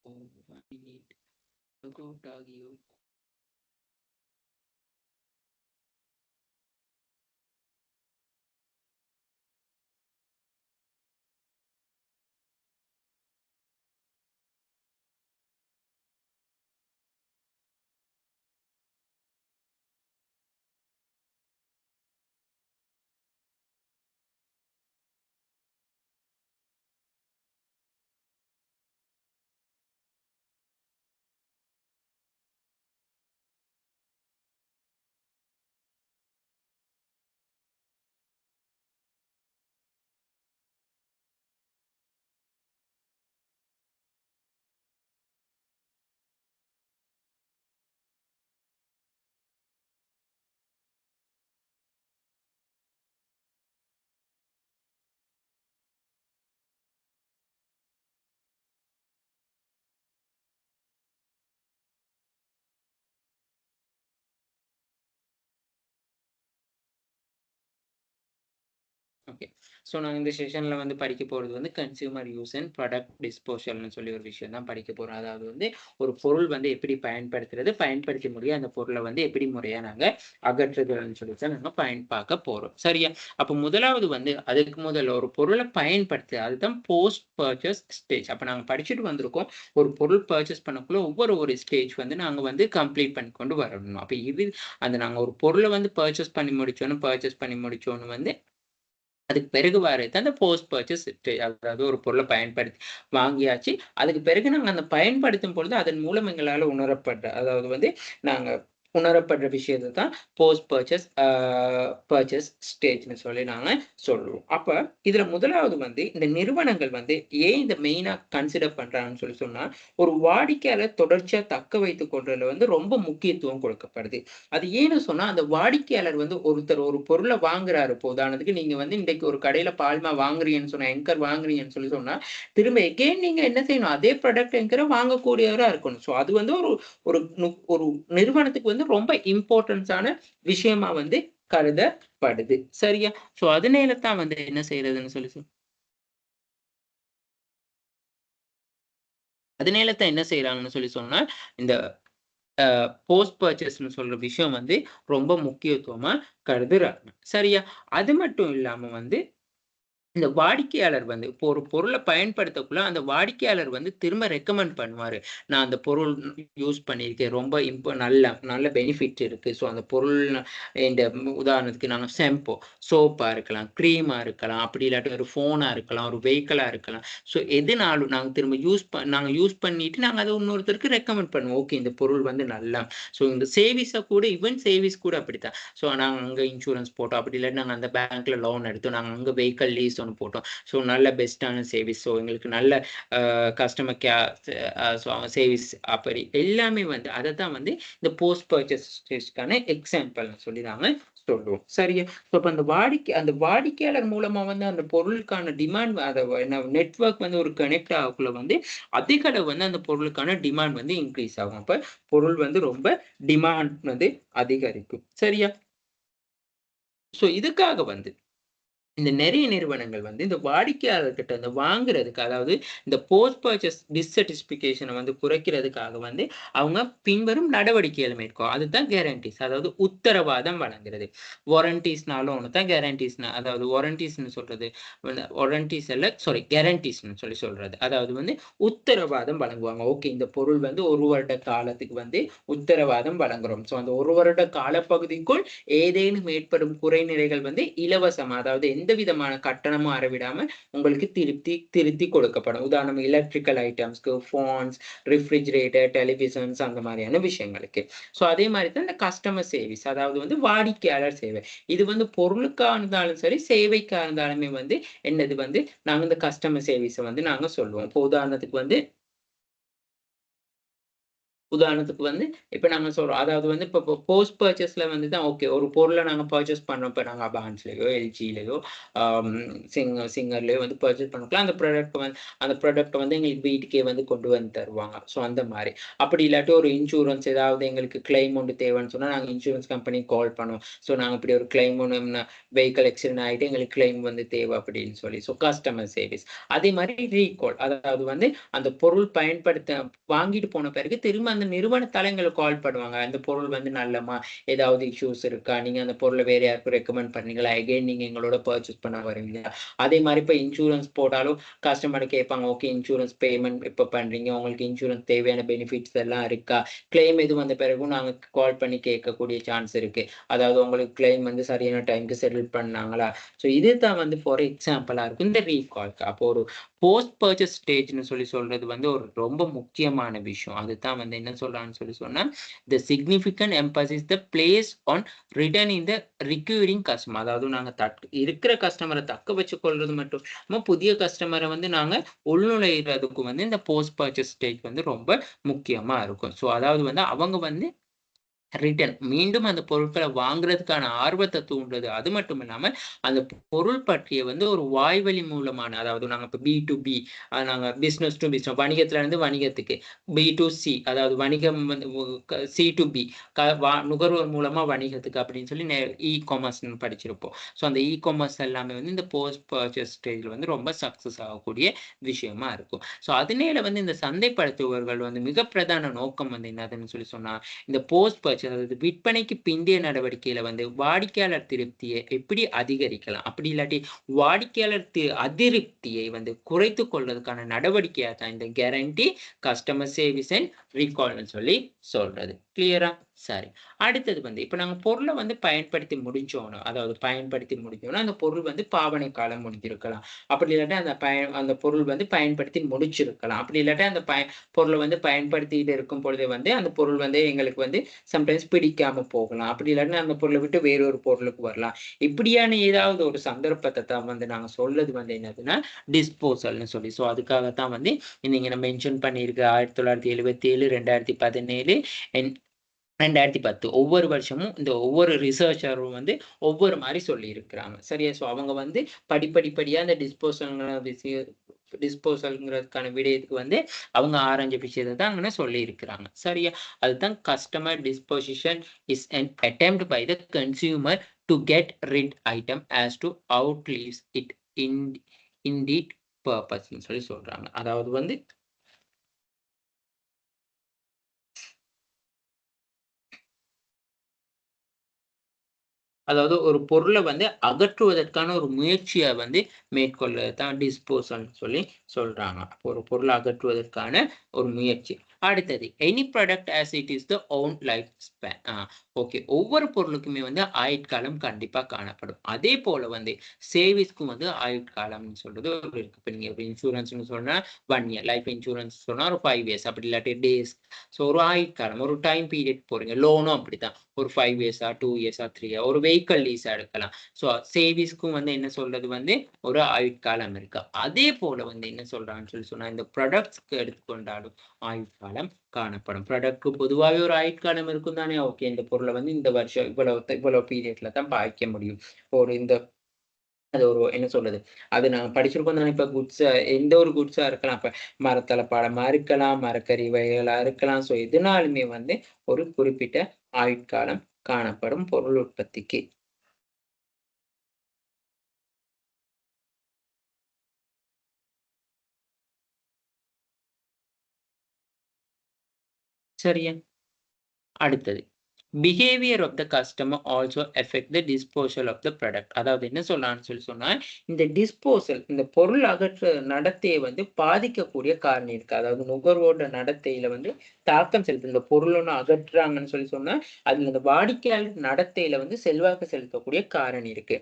Oh, I need to go dog you. Okay. So நாங்க இந்த செஷன்ல வந்து படிக்க போறது வந்து கன்சியூமர் யூஸ் அண்ட் ப்ராடக்ட் டிஸ்போசல்னு சொல்லி ஒரு விஷயம் தான் படிக்க போறோம். அதாவது வந்து ஒரு பொருள் வந்து எப்படி பயன்படுத்துறது, பயன்படுத்தி முடிய அந்த பொருள வந்து எப்படி முறையா நாங்க அகற்றுதல்ன்னு சொல்லி தான் நாங்க பார்க்க போறோம். சரியா? அப்ப முதலாவது வந்து அதுக்கு முதல்ல ஒரு பொருள பயன்படுத்து அதுதான் போஸ்ட் பர்ச்சேஸ் ஸ்டேஜ். அப்ப நாங்க படிச்சுட்டு வந்திருக்கோம். ஒரு பொருள் பர்ச்சேஸ் பண்ணக்குள்ள ஒரு ஸ்டேஜ் வந்து நாங்க வந்து கம்ப்ளீட் பண்ணி கொண்டு வரணும். அப்ப இது அந்த நாங்க ஒரு பொருள வந்து பர்ச்சேஸ் பண்ணி முடிச்சோன்னு வந்து அதுக்கு பிறகு வர்றது அந்த போஸ்ட் பர்ச்சேஸ் அதாவது ஒரு பொருள பயன்படுத்தி வாங்கியாச்சு. அதுக்கு பிறகு நாங்க அந்த பயன்படுத்தும் பொழுது அதன் மூலம் எங்களால உணரப்பட்ட அதாவது வந்து நாங்க உணரப்படுற விஷயத்த தான் போஸ்ட் பர்ச்சேஸ் ஸ்டேஜ்ன்னு சொல்லி நாங்க சொல்லுவோம். அப்ப இதுல முதலாவது வந்து இந்த நிறுவனங்கள் வந்து ஏன் இத மெயினா கன்சிடர் பண்றாங்கன்னு சொல்லி சொன்னா, ஒரு வாடிக்கையாளர் தொடர்ச்சியா தக்க வைத்துக் கொள்றதுல வந்து ரொம்ப முக்கியத்துவம் கொடுக்கப்படுது. அது ஏன்னு சொன்னா, அந்த வாடிக்கையாளர் வந்து ஒருத்தர் ஒரு பொருள வாங்குறாரு. இப்போ உதாரணத்துக்கு நீங்க வந்து இன்றைக்கு ஒரு கடையில பால்மா வாங்குறீங்கன்னு சொன்னா, எங்கர் வாங்குறீங்கன்னு சொல்லி சொன்னா, திரும்ப எகைன் நீங்க என்ன செய்யணும்? அதே ப்ராடக்ட் என்கர வாங்கக்கூடியவரா இருக்கணும். ஸோ அது வந்து ஒரு ஒரு ஒரு நிறுவனத்துக்கு வந்து ரொம்ப இம்பார்ட்டன்ஸான விஷயமா வந்து கருதப்படுது. சரியா? ஸோ அதனால தான் வந்து என்ன செய்றதுன்னு சொல்லி அதனால தான் என்ன செய்றாங்கன்னு சொல்லி சொன்னா, இந்த போஸ்ட் பர்ச்சேஸ்ன்னு சொல்ற விஷயம் வந்து ரொம்ப முக்கியத்துவமா கருதுறாங்க. சரியா? அது மட்டும் இல்லாம வந்து இந்த வாடிக்கையாளர் வந்து இப்போ ஒரு பொருள பயன்படுத்தக்குள்ள அந்த வாடிக்கையாளர் வந்து திரும்ப ரெக்கமெண்ட் பண்ணுவாரு. நான் அந்த பொருள் யூஸ் பண்ணியிருக்கேன். ரொம்ப நல்ல நல்ல பெனிஃபிட் இருக்கு. ஸோ அந்த பொருள் இந்த உதாரணத்துக்கு நாங்க ஷாம்பு, சோப்பா இருக்கலாம், கிரீமா இருக்கலாம், அப்படி இல்லாட்டி ஒரு ஃபோனா இருக்கலாம், ஒரு வெஹிக்கிளா இருக்கலாம். ஸோ எதுனாலும் நாங்க திரும்ப நாங்க யூஸ் பண்ணிட்டு நாங்க அத இன்னொருத்தருக்கு ரெக்கமெண்ட் பண்ணுவோம். ஓகே இந்த பொருள் வந்து நல்லா ஸோ இந்த சேவிஸ கூட ஈவன் சேவிஸ் கூட அப்படித்தான். ஸோ நாங்க அங்க இன்சூரன்ஸ் போட்டோம். அப்படி இல்லாட்டி நாங்க அந்த பேங்க்ல லோன் எடுத்தோம். நாங்க அங்க வெஹிக்கிள் லீஸ் ஒண்ணு போட்டோம். ஸோ நல்ல பெஸ்ட்டான சேவிஸ். ஸோ எங்களுக்கு நல்ல கஸ்டமர் சேவிஸ் அப்படி எல்லாமே வந்து அதத்தான் வந்து இந்த போஸ்ட் பர்ச்சேஸ்க்கான எக்ஸாம்பிள்ன்னு சொல்லி நாங்க சொல்லுவோம். சரியா? ஸோ அப்ப அந்த வாடிக்கையாளர் மூலமா வந்து அந்த பொருளுக்கான டிமாண்ட் அத நெட்வொர்க் வந்து ஒரு கனெக்ட் ஆகக்குள்ள வந்து அதிக அளவு வந்து அந்த பொருளுக்கான டிமாண்ட் வந்து இன்கிரீஸ் ஆகும். அப்ப பொருள் வந்து ரொம்ப டிமாண்ட் வந்து அதிகரிக்கும். சரியா? ஸோ இதுக்காக வந்து இந்த நெறைய நிறுவனங்கள் வந்து இந்த வாடிக்கையாளர்கிட்ட இந்த வாங்குறதுக்கு அதாவது இந்த போஸ்ட் பர்ச்சேஸ் டிஸ்சாட்டிஸ்ஃபிகேஷன வந்து குறைக்கிறதுக்காக வந்து அவங்க பின்வரும் நடவடிக்கைகள் மேற்கொள்ளும். அதுதான் கேரண்டீஸ். அதாவது உத்தரவாதம் வழங்குறது. வாரண்டீஸ்னாலும் ஒண்ணு தான் அதாவது வாரண்டீஸ்ன்னு சொல்றது வாரண்டீஸ் அல்ல சாரி கேரண்டீஸ்ன்னு சொல்லி சொல்றது. அதாவது வந்து உத்தரவாதம் வழங்குவாங்க. ஓகே இந்த பொருள் வந்து 1 வருட காலத்துக்கு வந்து உத்தரவாதம் வழங்குறோம். ஸோ அந்த 1 வருட காலப்பகுதிக்குள் ஏதேனும் ஏற்படும் குறைநிறைகள் வந்து இலவசமா அதாவது எந்த விதமான கட்டணமும் அறவிடாம உங்களுக்கு திருத்தி கொடுக்கப்படும். உதாரணம் எலக்ட்ரிக்கல் ஐட்டம்ஸ்க்கு, ஃபோன்ஸ், ரெஃப்ரிஜிரேட்டர், டெலிவிஷன்ஸ் அந்த மாதிரியான விஷயங்களுக்கு. ஸோ அதே மாதிரி தான் இந்த கஸ்டமர் சர்வீஸ் அதாவது வந்து வாடிக்கையாளர் சேவை. இது வந்து பொருளுக்கா இருந்தாலும் சரி, சேவைக்கா இருந்தாலுமே வந்து என்னது வந்து நாங்க இந்த கஸ்டமர் சர்வீஸ வந்து நாங்க சொல்லுவோம். இப்போ உதாரணத்துக்கு வந்து உதாரணத்துக்கு வந்து, இப்ப நாங்க சொல்றோம். அதாவது வந்து இப்ப போஸ்ட் பர்ச்சேஸ்ல வந்து தான் ஓகே. ஒரு பொருள நாங்க பர்ச்சேஸ் பண்றோம். இப்ப நாங்க அபான்ஸ்லயோ, எல்ஜிலயோ, ஆம் சிங்கர்லயோ வந்து பர்ச்சேஸ் பண்ணக்குள்ள அந்த ப்ராடக்ட்ட வந்து எங்களுக்கு வீட்டுக்கே வந்து கொண்டு வந்து தருவாங்க. ஸோ அந்த மாரி. அப்படி இல்லாட்டி ஒரு இன்சூரன்ஸ் ஏதாவது எங்களுக்கு கிளைம் ஒண்ணு தேவைன்னு சொன்னா, நாங்க இன்சூரன்ஸ் கம்பெனிக்கு கால் பண்ணுவோம். ஸோ நாங்க இப்படி ஒரு கிளைம் ஒண்ணு வெஹிக்கிள் ஆக்சிடென்ட் ஆயிட்டு எங்களுக்கு கிளைம் வந்து தேவை அப்படின்னு சொல்லி. So customer service. அதே மாரி ரீகால். அதாவது வந்து அந்த பொருள் வாங்கிட்டு போன பிறகு திரும்ப அந்த நிறுவனத்தால எங்களுக்கு கால் பண்ணுவாங்க. அந்த பொருள் வந்து நல்லமா? ஏதாவது இஷ்யூஸ் இருக்கா? நீங்க அந்த பொருள வேற யாருக்கும் ரெக்கமெண்ட் பண்ணீங்களா? அகைன் நீங்க எங்களோட பர்ச்சேஸ் பண்ண வருவீங்களா? அதே மாரி இப்ப இன்சூரன்ஸ் போட்டாலும் கஸ்டமர் கேட்பாங்க. ஓகே இன்சூரன்ஸ் பேமெண்ட் எப்ப பண்றீங்க? உங்களுக்கு இன்சூரன்ஸ் தேவையான பெனிஃபிட்ஸ் எல்லாம் இருக்கா? கிளைம் எதுவும் வந்த பிறகும் நாங்க கால் பண்ணி கேட்கக்கூடிய சான்ஸ் இருக்கு. அதாவது உங்களுக்கு கிளைம் வந்து சரியான டைம்க்கு செட்டில் பண்ணாங்களா? ஸோ இதுதான் வந்து ஃபார் எக்ஸாம்பிளா இருக்கும். இந்த ரீகால்க்கு. அப்போ ஒரு போஸ்ட் பர்ச்சேஸ் ஸ்டேஜ்ன்னு சொல்றது வந்து ஒரு ரொம்ப முக்கியமான விஷயம். அதுதான் வந்து என்ன சொல்றாங்கன்னு சொன்னா, "the significant emphasis the place on return in the recurring customer." அதாவது நாங்க இருக்கிற கஸ்டமர தக்க வச்சுக் கொள்றது மட்டும் இல்லாம, புதிய கஸ்டமர வந்து நாங்க உள்நுழையிறதுக்கு வந்து இந்த போஸ்ட் பர்ச்சேஸ் ஸ்டேஜ் வந்து ரொம்ப முக்கியமா இருக்கும். ஸோ அதாவது வந்து அவங்க வந்து ரிட்டர்ன் மீண்டும் அந்த பொருட்கள வாங்குறதுக்கான ஆர்வத்த தூண்டுறது. அது மட்டும் இல்லாம, அந்த பொருள் பற்றிய வந்து ஒரு வாய்வழி மூலமான அதாவது நாங்க இப்ப பி2பி நாங்க பிசினஸ் டூ பிசினஸ் வணிகத்துல இருந்து வணிகத்துக்கு. பி2சி அதாவது வணிகம் வந்து சி2பி நுகர்வோர் மூலமா வணிகத்துக்கு அப்படின்னு சொல்லி இ-காமர்ஸ்ன்னு படிச்சிருப்போம். ஸோ அந்த இ-காமர்ஸ் எல்லாமே வந்து இந்த போஸ்ட் பர்ச்சேஸ் ஸ்டேஜ்ல வந்து ரொம்ப சக்சஸ் ஆகக்கூடிய விஷயமா இருக்கும். ஸோ அதனால வந்து இந்த சந்தைப்படுத்துபவர்கள் வந்து மிக பிரதான நோக்கம் வந்து என்னதுன்னு சொன்னா இந்த போஸ்ட் பர்ச்சேஸ் அதாவது விற்பனைக்கு பிந்தைய நடவடிக்கையில வந்து வாடிக்கையாளர் திருப்தியை எப்படி அதிகரிக்கலாம்? அப்படி இல்லாட்டி வாடிக்கையாளர் அதிருப்தியை வந்து குறைத்துக் கொள்வதற்கான நடவடிக்கையா தான் இந்த கேரண்டி, கஸ்டமர் சர்வீஸ் அண்ட் ரீகால்ன்னு சொல்லி சொல்றது. கிளியரா? சரி. அடுத்தது வந்து இப்ப நாங்க பொருள வந்து பயன்படுத்தி முடிச்சோன, அதாவது பயன்படுத்தி முடிச்சோன, அந்த பொருள் வந்து பாவனை காலம் முடிஞ்சிருக்கலாம். அப்படி இல்லாட்டி அந்த பொருள் வந்து பயன்படுத்தி முடிச்சிருக்கலாம். அப்படி இல்லாட்டி அந்த பொருள வந்து பயன்படுத்திட்டு இருக்கும் பொழுதே வந்து, அந்த பொருள் வந்து எங்களுக்கு வந்து சம்டைம்ஸ் பிடிக்காம போகலாம். அப்படி இல்லாட்டினா அந்த பொருள விட்டு வேற ஒரு பொருளுக்கு வரலாம். இப்படியான ஏதாவது ஒரு சந்தர்ப்பத்த தான் வந்து நாங்க சொல்றது வந்து என்னதுன்னா, டிஸ்போசல்ன்னு சொல்லி. ஸோ அதுக்காக தான் வந்து நீங்க நான் மென்ஷன் பண்ணியிருக்கு 1977, 2017 என் 2010 ஒவ்வொரு வருஷமும் இந்த ஒவ்வொரு ரிசர்ச்சரும் வந்து ஒவ்வொரு மாரி சொல்லியிருக்கிறாங்க. சரியா? ஸோ அவங்க வந்து படிப்படியா அந்த டிஸ்போசல்ங்கிறதுக்கான விடயத்துக்கு வந்து அவங்க ஆராய்ஞ்ச விஷயத்த தான் அங்கன சொல்லியிருக்கிறாங்க. சரியா? அதுதான் customer disposition is an attempt by the consumer to get rid item as to out leaves it in intended பர்ப்பஸ்ன்னு சொல்லி சொல்றாங்க. அதாவது வந்து அதாவது ஒரு பொருள வந்து அகற்றுவதற்கான ஒரு முயற்சிய வந்து மேற்கொள்வது தான் டிஸ்போசல்ன்னு சொல்லி சொல்றாங்க. ஒரு பொருள அகற்றுவதற்கான ஒரு முயற்சி. அடுத்தது any product as it is the own life span. Okay. ஒவ்வொரு பொருளுக்குமே வந்து ஆயுட்காலம் கண்டிப்பா காணப்படும். அதே போல வந்து சேவிங்ஸ்க்கும் வந்து ஆயுட்காலம்னு சொல்றது ஒரு இருக்கு. இப்ப நீங்க இன்சூரன்ஸ்ன்னு சொன்னா 1 இயர். லைஃப் இன்சூரன்ஸ் சொன்னா ஒரு 5 இயர்ஸ். அப்படி இல்லாட்டி டேஸ். ஸோ ஒரு ஆயுட்காலம், ஒரு டைம் பீரியட் போறீங்க. லோனும் அப்படித்தான். ஒரு 5 இயர்ஸா, 2 இயர்ஸா, 3 இயர் ஒரு வெஹிக்கிள் லீஸா எடுக்கலாம். ஸோ சேவிங்ஸ்க்கும் வந்து என்ன சொல்றது வந்து ஒரு ஆயுட்காலம் இருக்கு. அதே போல வந்து என்ன சொல்றாங்கன்னு சொன்னா, இந்த ப்ராடக்ட்ஸ்க்கு எடுத்துக்கொண்டாலும் ஆயுட்காலம் காணப்படும். ப்ராடக்ட்க்கு பொதுவாவே ஒரு ஆயுட்காலம் இருக்கும் தானே. ஓகே இந்த பொருள வந்து இந்த வருஷம் இவ்வளவு பீரியட்ல தான் பாய்க்க முடியும். ஒரு இந்த அது ஒரு என்ன சொல்றது? அது நாங்க படிச்சிருக்கோம் தானே இப்ப எந்த ஒரு குட்ஸா இருக்கலாம். இப்ப மரத்தல பாலமா இருக்கலாம், மரக்கறி வகைகளா இருக்கலாம். ஸோ எதுனாலுமே வந்து ஒரு குறிப்பிட்ட ஆயுட்காலம் காணப்படும் பொருள் உற்பத்திக்கு. சரியா? அடுத்தது. Behaviour of the customer also affect the disposal of the product. அதாவது என்ன சொல்லலாம்னு சொன்னா, இந்த டிஸ்போசல் இந்த பொருள் அகற்ற நடத்தைய வந்து பாதிக்கக்கூடிய காரணி இருக்கு. அதாவது நுகர்வோரோட நடத்தையில வந்து தாக்கம் செலுத்தும். இந்த பொருள் ஒண்ணு அகற்றுறாங்கன்னு சொன்னா, அதுல இந்த வாடிக்கையாளர் நடத்தையில வந்து செல்வாக்கு செலுத்தக்கூடிய காரணி இருக்கு.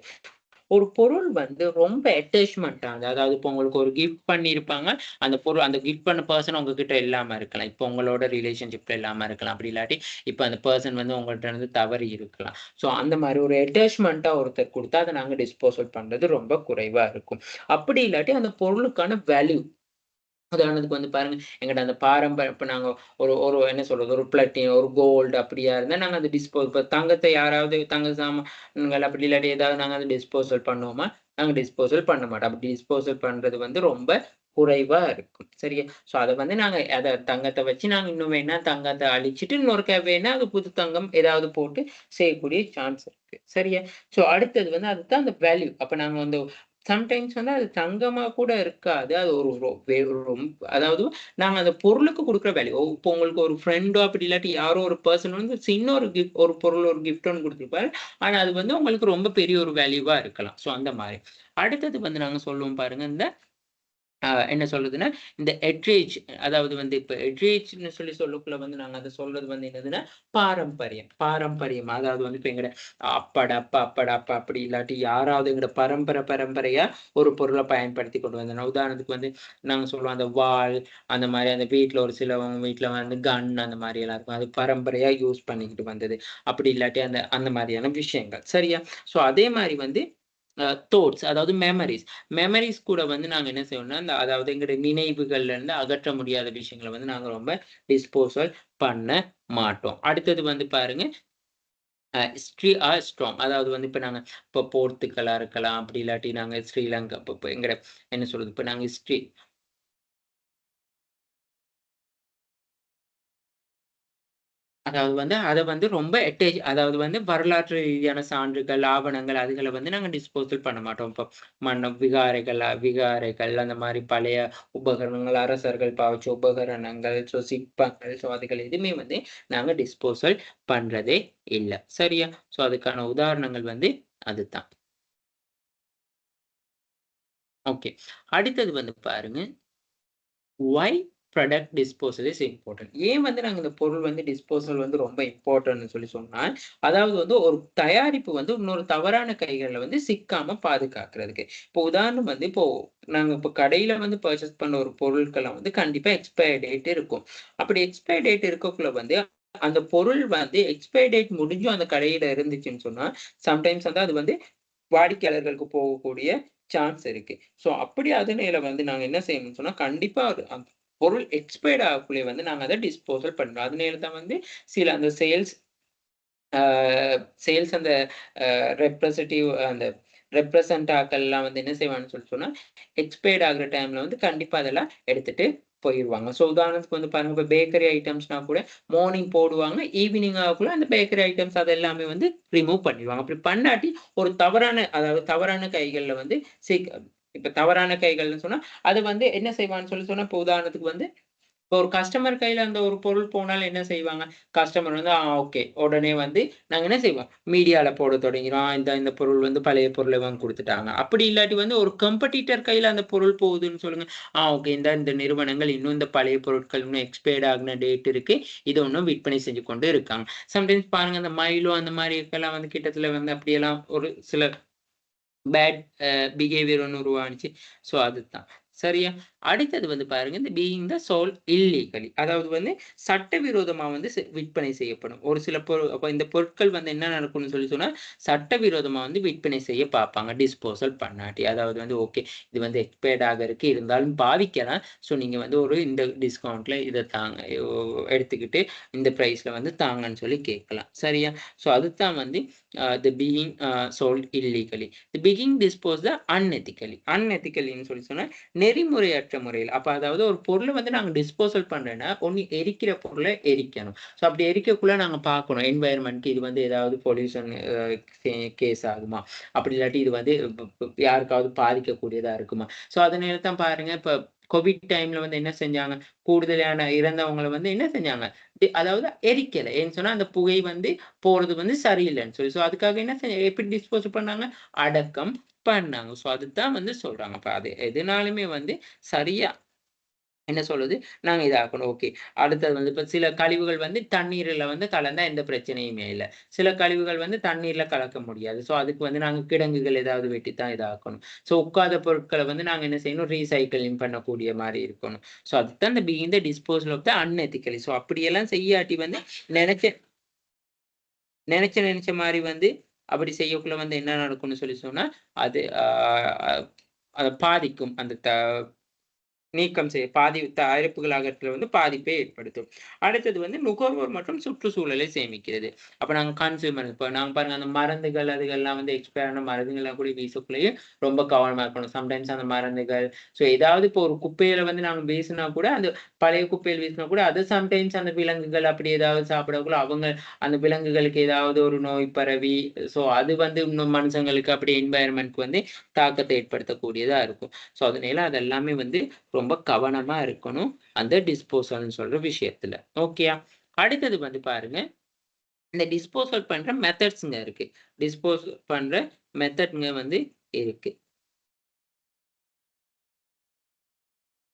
ஒரு பொருள் வந்து ரொம்ப அட்டாச்மெண்ட் ஆகுது. அதாவது இப்போ உங்களுக்கு ஒரு கிஃப்ட் பண்ணியிருப்பாங்க. அந்த பொருள் அந்த கிஃப்ட் பண்ண பெர்சன் உங்ககிட்ட இல்லாம இருக்கலாம். இப்போ உங்களோட ரிலேஷன்ஷிப்ல இல்லாம இருக்கலாம். அப்படி இல்லாட்டி, இப்ப அந்த பெர்சன் வந்து உங்கள்ட்ட இருந்து தவறி இருக்கலாம். ஸோ அந்த மாரி ஒரு அட்டாச்மென்ட்டா ஒருத்தர் குடுத்தா, அத நாங்க டிஸ்போசல் பண்றது ரொம்ப குறைவா இருக்கும். அப்படி இல்லாட்டி அந்த பொருளுக்கான வேல்யூ உதாரணத்துக்கு வந்து பாருங்க, எங்கிட்ட அந்த இப்ப நாங்க ஒரு ஒரு என்ன சொல்றது, ஒரு பிளாட்டினம், ஒரு கோல்டு அப்படியா இருந்தா நாங்க அத இப்ப தங்கத்த யாராவது தங்க சாமான்கள் அப்படி இல்லாட்டி ஏதாவது நாங்க அத டிஸ்போசல் பண்ணுவோமா? நாங்க டிஸ்போசல் பண்ண மாட்டோம். அப்படி டிஸ்போசல் பண்றது வந்து ரொம்ப குறைவா இருக்கும். சரியா? ஸோ அத வந்து நாங்க தங்கத்த வச்சு நாங்க இன்னும் வேணா தங்கத்த அழிச்சுட்டு இன்னொருக்கா வேணா அது புது தங்கம் ஏதாவது போட்டு செய்யக்கூடிய சான்ஸ் இருக்கு. சரியா? ஸோ அடுத்தது வந்து அதுதான் அந்த வேல்யூ. அப்ப நாங்க வந்து சம்டைம்ஸ் வந்து அது தங்கமா கூட இருக்காது. அது ஒரு அதாவது நாங்க அந்த பொருளுக்கு குடுக்குற வேல்யூ. இப்போ உங்களுக்கு ஒரு ஃப்ரெண்டோ அப்படி இல்லாட்டி யாரோ ஒரு பெர்சன் வந்து இன்னொரு ஒரு பொருள் ஒரு கிஃப்ட் ஒண்ணு குடுத்திருப்பாரு. ஆனா அது வந்து உங்களுக்கு ரொம்ப பெரிய ஒரு வேல்யூவா இருக்கலாம். ஸோ அந்த மாரி. அடுத்தது வந்து நாங்க சொல்லுவோம் பாருங்க, இந்த என்ன சொல்றதுன்னா, இந்த எட்ரேஜ் அதாவது வந்து இப்ப எட்ரேஜ்ன்னு சொல்லக்குள்ள வந்து நாங்க அத சொல்றது வந்து என்னதுன்னா, பாரம்பரியம். பாரம்பரியம். அதாவது வந்து இப்ப எங்கட அப்பாட அப்பா அப்படி இல்லாட்டி யாராவது எங்கட பரம்பரையா ஒரு பொருள பயன்படுத்தி கொண்டு வந்தோம். உதாரணத்துக்கு வந்து நாங்க சொல்லுவோம் அந்த வாள், அந்த மாரி அந்த வீட்ல ஒரு சிலவங்க வீட்ல வந்து கன் அந்த மாரி எல்லாம் இருக்கும். அது பரம்பரையா யூஸ் பண்ணிக்கிட்டு வந்தது. அப்படி இல்லாட்டி அந்த அந்த மாரியான விஷயங்கள். சரியா? ஸோ அதே மாரி வந்து தோட்ஸ் அதாவது மெமரீஸ். மெமரீஸ் கூட வந்து நாங்க என்ன செய்வோம்னா, அதாவது எங்களுடைய நினைவுகள்ல இருந்து அகற்ற முடியாத விஷயங்கள வந்து நாங்க ரொம்ப டிஸ்போசல் பண்ண மாட்டோம். அடுத்தது வந்து பாருங்க, ஹிஸ்டரி ஆர் ஸ்ட்ராங். அதாவது வந்து இப்ப நாங்க இப்ப போர்த்துகலா இருக்கலாம். அப்படி இல்லாட்டி நாங்க ஸ்ரீலங்கா இப்ப இப்ப எங்கட என்ன சொல்றது, இப்ப நாங்க ஹிஸ்டரி அதாவது வந்து அத வந்து ரொம்ப அதாவது வந்து வரலாற்று ரீதியான சான்றுகள், ஆவணங்கள் அதுகள வந்து நாங்க டிஸ்போசல் பண்ண மாட்டோம். இப்போ விகாரைகள் அந்த மாரி பழைய உபகரணங்கள், அரசர்கள் பாவிச்ச உபகரணங்கள், சிற்பங்கள், அதுகள் எதுவுமே வந்து நாங்க டிஸ்போசல் பண்றதே இல்ல. சரியா? அதுக்கான உதாரணங்கள் வந்து அதுதான். ஓகே. அடுத்தது வந்து பாருங்க, why product disposal is important. ஏன் வந்து நாங்க இந்த பொருள் வந்து டிஸ்போசல் வந்து ரொம்ப இம்பார்ட்டன்ட்ன்னு சொன்னா, அதாவது வந்து ஒரு தயாரிப்பு வந்து இன்னொரு தவறான கைகள்ல வந்து சிக்காம பாதுகாக்கிறதுக்கு. இப்போ உதாரணம் வந்து இப்போ நாங்க இப்போ கடையில வந்து பர்ச்சேஸ் பண்ண ஒரு பொருட்கள்லாம் வந்து கண்டிப்பா எக்ஸ்பயர் டேட் இருக்கும். அப்படி எக்ஸ்பயர் டேட் இருக்கக்குள்ள வந்து அந்த பொருள் வந்து எக்ஸ்பயர் டேட் முடிஞ்சும் அந்த கடையில இருந்துச்சுன்னு சொன்னா, சம்டைம்ஸ் வந்து அது வந்து வாடிக்கையாளர்களுக்கு போகக்கூடிய சான்ஸ் இருக்கு. அப்படி அதனையில வந்து நாங்க என்ன செய்யணும்னு சொன்னா, கண்டிப்பா அது அந்த பொருள் எக்ஸ்பயர்ட் ஆகக்குள்ளயே வந்து நாங்க அத டிஸ்போசல் பண்றோம். அதனால தான் வந்து சில அந்த ஆ சேல்ஸ் அந்த ரெப்ரசன்டேட்டிவ் அந்த ரெப்ரசன்ட் ஆக்கள்லாம் வந்து என்ன செய்வாங்கன்னு சொன்னா, எக்ஸ்பயர்ட் ஆகுற டைம்ல வந்து கண்டிப்பா அதெல்லாம் எடுத்துட்டு போயிருவாங்க. உதாரணத்துக்கு வந்து பாருங்க, இப்ப பேக்கரி ஐட்டம்ஸ்னா கூட மார்னிங் போடுவாங்க. ஈவினிங் ஆகக்குள்ள அந்த பேக்கரி ஐட்டம்ஸ் அது எல்லாமே வந்து ரிமூவ் பண்ணிருவாங்க. அப்படி பண்ணாட்டி ஒரு அதாவது தவறான கைகள்ல வந்து இப்ப தவறான கைகள்னு சொன்னா, அது வந்து என்ன செய்வான்னு சொன்னா, இப்ப உதாரணத்துக்கு வந்து இப்போ ஒரு கஸ்டமர் கையில அந்த ஒரு பொருள் போனாலும் என்ன செய்வாங்க? கஸ்டமர் வந்து ஓகே. உடனே வந்து நாங்க என்ன செய்வோம்? மீடியால போட தொடங்கிருவோம். இந்த இந்த பொருள் வந்து பழைய பொருள இவங்க குடுத்துட்டாங்க. அப்படி இல்லாட்டி வந்து ஒரு காம்படிட்டர் கையில அந்த பொருள் போகுதுன்னு சொல்லுங்க. ஓகே. இந்த நிறுவனங்கள் இன்னும் இந்த பழைய பொருட்கள் இன்னும் எக்ஸ்பயர்ட் ஆகுன டேட் இருக்கு. இத இன்னும் விற்பனை செஞ்சு கொண்டு இருக்காங்க. சம்டைம்ஸ் பாருங்க இந்த மைலோ அந்த மாரிக்கெல்லாம் வந்து கிட்டத்தட்ட வந்து அப்படியெல்லாம் ஒரு சில பேட் பிஹேவியர் ஒண்ணு உருவானுச்சு. அதுதான். சரியா? அடுத்தது வந்து பாருங்க, இந்த பீயிங் த சோல்ட் இல்லீகலி. அதாவது வந்து சட்டவிரோதமா வந்து விற்பனை செய்யப்படும். ஒரு சில அப்ப இந்த பொருட்கள் வந்து என்ன நடக்கும்னு சொன்னா, சட்டவிரோதமா வந்து விற்பனை செய்ய பார்ப்பாங்க. டிஸ்போசல் பண்ணாட்டி. அதாவது வந்து ஓகே, இது வந்து எக்ஸ்பயர்ட் ஆக இருக்கு. இருந்தாலும் பாவிக்கலாம். நீங்க வந்து ஒரு இந்த டிஸ்கவுண்ட்ல இத தாங்க. எடுத்துக்கிட்டு இந்த பிரைஸ்ல வந்து தாங்கன்னு சொல்லி கேட்கலாம். சரியா? அதுதான் வந்து த பீயிங் சோல்ட் இல்லீகலி. பிகிங் டிஸ்போஸ் த அன்எத்திக்கலி. அன்எத்திக்கலின்னு சொன்னா, நெறிமுறையற்ற முறையில. அப்ப அதாவது ஒரு பொருள வந்து நாங்க டிஸ்போசல் பண்றேன்னா, ஒண்ணு எரிக்கிற பொருள எரிக்கணும். அப்படி எரிக்கக்குள்ள நாங்க பார்க்கணும். என்வைரன்மென்ட்க்கு இது வந்து ஏதாவது பொல்யூஷன் கேஸ் ஆகுமா? அப்படி இல்லாட்டி இது வந்து யாருக்காவது பாதிக்கக்கூடியதா இருக்குமா? அதனால தான் பாருங்க, இப்ப கோவிட் டைம்ல வந்து என்ன செஞ்சாங்க? கூடுதலான இறந்தவங்கள வந்து என்ன செஞ்சாங்க? அதாவது எரிக்கல. ஏன்னு சொன்னா, அந்த புகை வந்து போறது வந்து சரியில்லன்னு சொல்லி. அதுக்காக என்ன எப்படி டிஸ்போஸ் பண்ணாங்க? அடக்கம் பண்ணாங்க. அதுதான் வந்து சொல்றாங்க. அப்ப அது எதுனாலுமே வந்து சரியா என்ன சொல்லுது? நாங்க இதாக்கணும். ஓகே. அடுத்தது வந்து இப்ப சில கழிவுகள் வந்து தண்ணீர்ல வந்து கலந்தா எந்த பிரச்சனையுமே இல்ல. சில கழிவுகள் வந்து தண்ணீர்ல கலக்க முடியாது. அதுக்கு வந்து நாங்க கிடங்குகள் ஏதாவது வெட்டி தான் இதாக்கணும். உட்காத பொருட்கள வந்து நாங்க என்ன செய்யணும்? ரீசைக்கிளிங் பண்ணக்கூடிய மாரி இருக்கணும். அதுதான் இந்த being the disposal of the unethically. அப்படியெல்லாம் செய்யாட்டி வந்து நெனச்ச நெனச்ச மாரி வந்து அப்படி செய்யக்குள்ள வந்து என்ன நடக்கும்னு சொல்லி சொன்னா, அது அ அ அத பாதிக்கும். அந்த நீக்கம் செய்ய பாதி தயாரிப்புகள் அகற்றல வந்து பாதிப்பை ஏற்படுத்தும். அடுத்தது வந்து நுகர்வோர் மற்றும் சுற்றுச்சூழலை சேமிக்கிறது. அப்ப நாங்க கன்சியூமர் இப்ப நாங்க பாருங்க அந்த மருந்துகள் அதுகள்லாம் வந்து எக்ஸ்பயர் ஆன மருந்துகள்லாம் கூட வீசக்குள்ளேயே ரொம்ப கவனமா இருக்கணும். சம்டைம்ஸ் அந்த மருந்துகள் ஏதாவது இப்போ ஒரு குப்பையில வந்து நாங்க வீசினா கூட அந்த பழைய குப்பையில் வீசினா கூட அது சம்டைம்ஸ் அந்த விலங்குகள் அப்படி ஏதாவது சாப்பிடக்குள்ள அவங்க அந்த விலங்குகளுக்கு ஏதாவது ஒரு நோய் பரவி அது வந்து இன்னும் மனுஷங்களுக்கு அப்படி என்வாயர்மெண்ட்க்கு வந்து தாக்கத்தை ஏற்படுத்தக்கூடியதா இருக்கும். அதனால அதெல்லாமே வந்து ரொம்ப கவனமா இருக்கணும். அந்த டிஸ்போசல்ன்னு சொல்ற விஷயத்துல. ஓகேயா? அடுத்தது வந்து பாருங்க, இந்த டிஸ்போசல் பண்ற மெத்தட்ஸ்ங்க இருக்கு. டிஸ்போஸ் பண்ற மெத்தட்ங்க வந்து இருக்கு.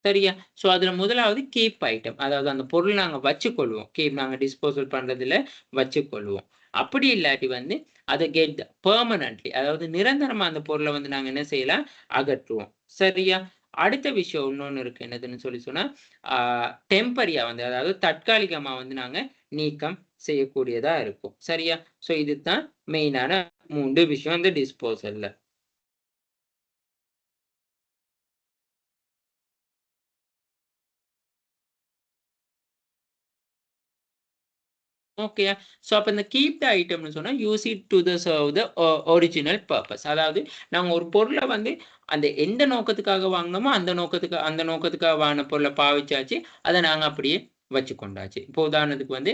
சரியா? அதுல முதலாவது கீப் ஐட்டம். அதாவது அந்த பொருள் நாங்க வச்சுக்கொள்வோம். நாங்க டிஸ்போசல் பண்றதுல வச்சுக்கொள்வோம். அப்படி இல்லாட்டி வந்து அத கெட் பெர்மனன்ட்லி அதாவது நிரந்தரமா அந்த பொருள வந்து நாங்க என்ன செய்யலாம்? அகற்றுவோம். சரியா? அடுத்த விஷயம் இன்னொன்னு இருக்கு. என்னதுன்னு சொன்னா, ஆ டெம்பரரியா வந்து அதாவது தற்காலிகமா வந்து நாங்க நீக்கம் செய்யக்கூடியதா இருக்கும். சரியா? இதுதான் மெயினான 3 விஷயம் இந்த டிஸ்போசல்ல. ஓகேயா? அப்ப இந்த கீப் த ஐட்டம்ன்னு சொன்னா, use it to the serve the original purpose. அதாவது நாங்க ஒரு பொருள வந்து அந்த எந்த நோக்கத்துக்காக வாங்குனோமோ, அந்த நோக்கத்துக்காக வாங்குன பொருள பாவிச்சாச்சு. அத நாங்க அப்படியே வச்சுக்கொண்டாச்சு. இப்போ உதாரணத்துக்கு வந்து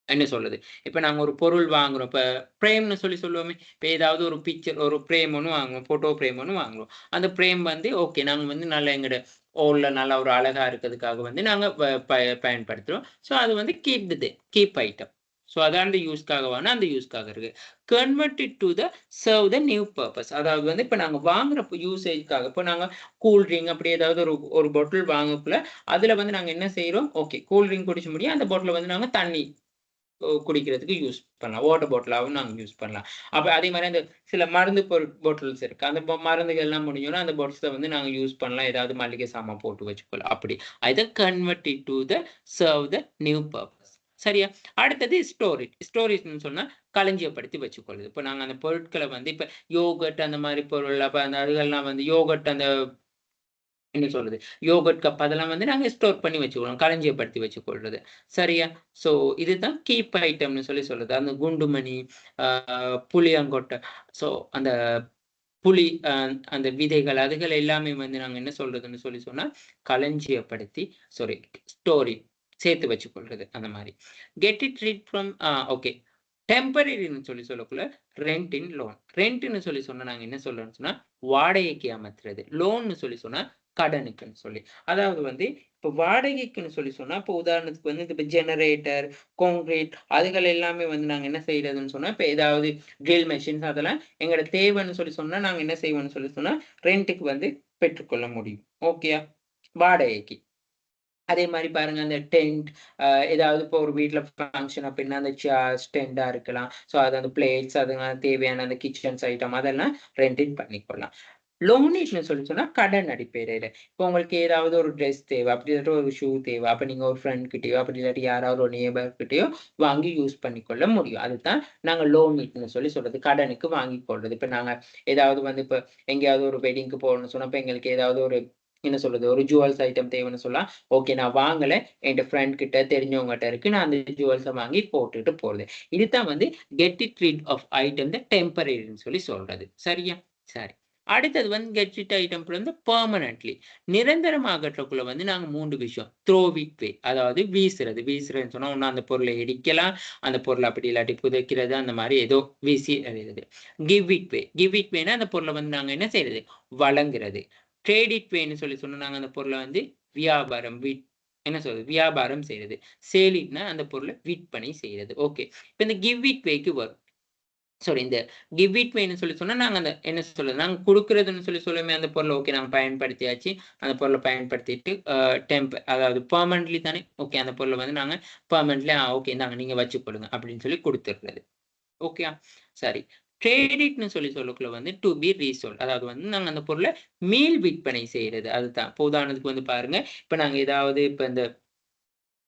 என்ன சொல்றது? இப்ப நாங்க ஒரு பொருள் வாங்குறோம். இப்ப பிரேம்ன்னு சொல்லுவோமே. இப்ப ஏதாவது ஒரு பிக்சர் ஒரு பிரேம் ஒண்ணு வாங்குறோம். ஃபோட்டோ பிரேம் ஒண்ணு வாங்குறோம். அந்த பிரேம் வந்து ஓகே நாங்க வந்து நல்லா எங்கட ஹால்ல நல்லா ஒரு அழகா இருக்கிறதுக்காக வந்து நாங்க வ ப பயன்படுத்துறோம். அது வந்து கீப் ஐட்டம். அதான் அந்த அந்த யூஸ்க்காக இருக்கு. Convert it to the serve the new purpose. அதாவது வந்து இப்ப நாங்க வாங்குற யூசேஜ்க்காக இப்ப நாங்க கூல் ட்ரிங்க் அப்படி ஏதாவது ஒரு ஒரு பாட்டில் வாங்கக்குள்ள, அதுல வந்து நாங்க என்ன செய்றோம்? ஓகே கூல் ட்ரிங்க் குடிச்ச முடியும். அந்த பாட்டில்ல வந்து நாங்க தண்ணி குடிக்கிறதுக்கு யூஸ் பண்ணலாம். வாட்டர் பாட்டிலாவும் நாங்க யூஸ் பண்ணலாம். அப்ப அதே மாரி அந்த சில மருந்து பாட்டில்ஸ் இருக்கு. அந்த மருந்துகள்லாம் முடிஞ்சோனே அந்த பாட்டில்ஸ வந்து நாங்க யூஸ் பண்ணலாம். ஏதாவது மளிகை சாமான் போட்டு வச்சுக்கலாம். அப்படி. இத convert it to the serve the new purpose. சரியா? அடுத்தது ஸ்டோரேஜ்ன்னு சொன்னா களஞ்சியப்படுத்தி வச்சுக்கொள்ளுது. இப்ப நாங்க அந்த பொருட்கள வந்து இப்ப யோகர்ட் அந்த மாரி பொருள் அப்ப அந்த அதுகள்லாம் வந்து யோகர்ட் அந்த என்ன சொல்றது? யோகர்ட் கப் அதெல்லாம் வந்து நாங்க ஸ்டோர் பண்ணி வச்சுக்குவோம். களஞ்சியப்படுத்தி வச்சுக்கொள்றது. சரியா? ஸோ இதுதான் கீப் ஐட்டம்னு சொல்லுது. அந்த குண்டுமணி, ஆ புளியங்கொட்டை. ஸோ அந்த புளி அந்த விதைகள் அதுகள் எல்லாமே வந்து நாங்க என்ன சொல்றதுன்னு சொன்னா, களஞ்சியப்படுத்தி சாரி ஸ்டோரி சேர்த்து வச்சுக்கொள்றது அந்த மாரி. Get it rid from okay. டெம்பரரின்னு சொல்லக்குள்ள ரெண்ட் இன் லோன். ரெண்ட்ன்னு சொன்னா நாங்க என்ன சொல்றோம்னு சொன்னா, வாடகைக்கு அமர்த்துறது. லோன்னு சொன்னா கடனுக்குன்னு சொல்லி. அதாவது வந்து இப்ப வாடகைக்குன்னு சொன்னா, இப்ப உதாரணத்துக்கு வந்து இப்ப ஜெனரேட்டர், கான்கிரீட் அதுகள் எல்லாமே வந்து நாங்க என்ன செய்றதுன்னு சொன்னா, இப்ப ஏதாவது ட்ரில் மெஷின்ஸ் அதெல்லாம் எங்களோட தேவைன்னு சொன்னா, நாங்க என்ன செய்வோம்ன்னு சொன்னா, ரென்ட்க்கு வந்து பெற்றுக்கொள்ள முடியும். ஓகேயா? வாடகைக்கு. அதே மாரி பாருங்க அந்த டென்ட் ஏதாவது இப்போ ஒரு வீட்ல ஃபங்ஷன் அப்டின்னா, அந்த சேர்ஸ், டென்ட்டா இருக்கலாம். அது அந்த பிளேட்ஸ் அதுங்க தேவையான அந்த கிச்சன்ஸ் ஐட்டம் அதெல்லாம் ரென்டிங் பண்ணிக்கொள்ளலாம். லோனேஜ்ன்னு சொன்னா கடன் அடிப்படையில. இப்போ உங்களுக்கு ஏதாவது ஒரு ட்ரெஸ் தேவை, அப்படி இல்லாட்டி ஒரு ஷூ தேவை. அப்ப நீங்க ஒரு ஃப்ரெண்ட் கிட்டயோ, அப்படி இல்லாட்டி யாராவது ஒரு நேபர் கிட்டயோ வாங்கி யூஸ் பண்ணிக்கொள்ள முடியும். அதுதான் நாங்க லோனேஜ்ன்னு சொல்றது. கடனுக்கு வாங்கிக் கொள்றது. இப்ப நாங்க ஏதாவது வந்து இப்ப எங்கேயாவது ஒரு வெட்டிங்க்கு போகணும்னு சொன்னா, இப்ப எங்களுக்கு ஏதாவது ஒரு என்ன சொல்றது? ஒரு ஜுவல்ஸ் ஐட்டம் தேவைன்னு சொல்லலாம். ஓகே நான் வாங்கல. என்ட்ட ஃப்ரெண்ட் கிட்ட தெரிஞ்சவங்கட்ட இருக்கு. நான் அந்த ஜுவல்ஸ வாங்கி போட்டுட்டு போறது. இதுதான் வந்து get it rid of item the டெம்பரரின்னு சொல்றது. சரியா? சரி. அடுத்தது வந்து கெட் இட் ஐட்டம் வந்து பெர்மனன்ட்லி. நிரந்தரமா அகற்றக்குள்ள வந்து நாங்க 3 விஷயம். த்ரோ இட் வே அதாவது வீசுறது. வீசுறதுன்னு சொன்னா ஒண்ணு அந்த பொருள எரிக்கலாம். அந்த பொருள அப்படி இல்லாட்டி புதைக்கிறது அந்த மாரி ஏதோ வீசி எறியறது. கிவ் இட் வேன்னா அந்த பொருள வந்து நாங்க என்ன செய்றது? வழங்குறது. ட்ரேட் இட் வேன்னு சொன்னா நாங்க அந்த பொருள வந்து வியாபாரம் என்ன சொல்றது? வியாபாரம் செய்றது. சேல் இட்னா அந்த பொருள விற்பனை செய்றது. ஓகே. இப்ப இந்த கிவ் இட் வேக்கு வரும். சாரி இந்த கிவ் இட் வேன்னு சொன்னா, நாங்க அந்த என்ன சொல்றது? நாங்க குடுக்குறதுன்னு சொல்லுவோமே அந்த பொருள ஓகே நாங்க பயன்படுத்தியாச்சு. அந்த பொருள பயன்படுத்திட்டு அதாவது பெர்மனன்ட்லி தானே, ஓகே அந்த பொருள வந்து நாங்க பெர்மனன்ட்லி ஓகே இந்தாங்க நீங்க வச்சுக்கொள்ளுங்க அப்படின்னு குடுத்துடுறது. ஓகேயா? சரி. ட்ரேட் இட்ன்னு சொல்லக்குள்ள வந்து டூ பி ரீசோல்ட். அதாவது வந்து நாங்க அந்த பொருள மீள் விற்பனை செய்றது. அதுதான். இப்போ உதாரணத்துக்கு வந்து பாருங்க, இப்ப நாங்க ஏதாவது இப்ப இந்த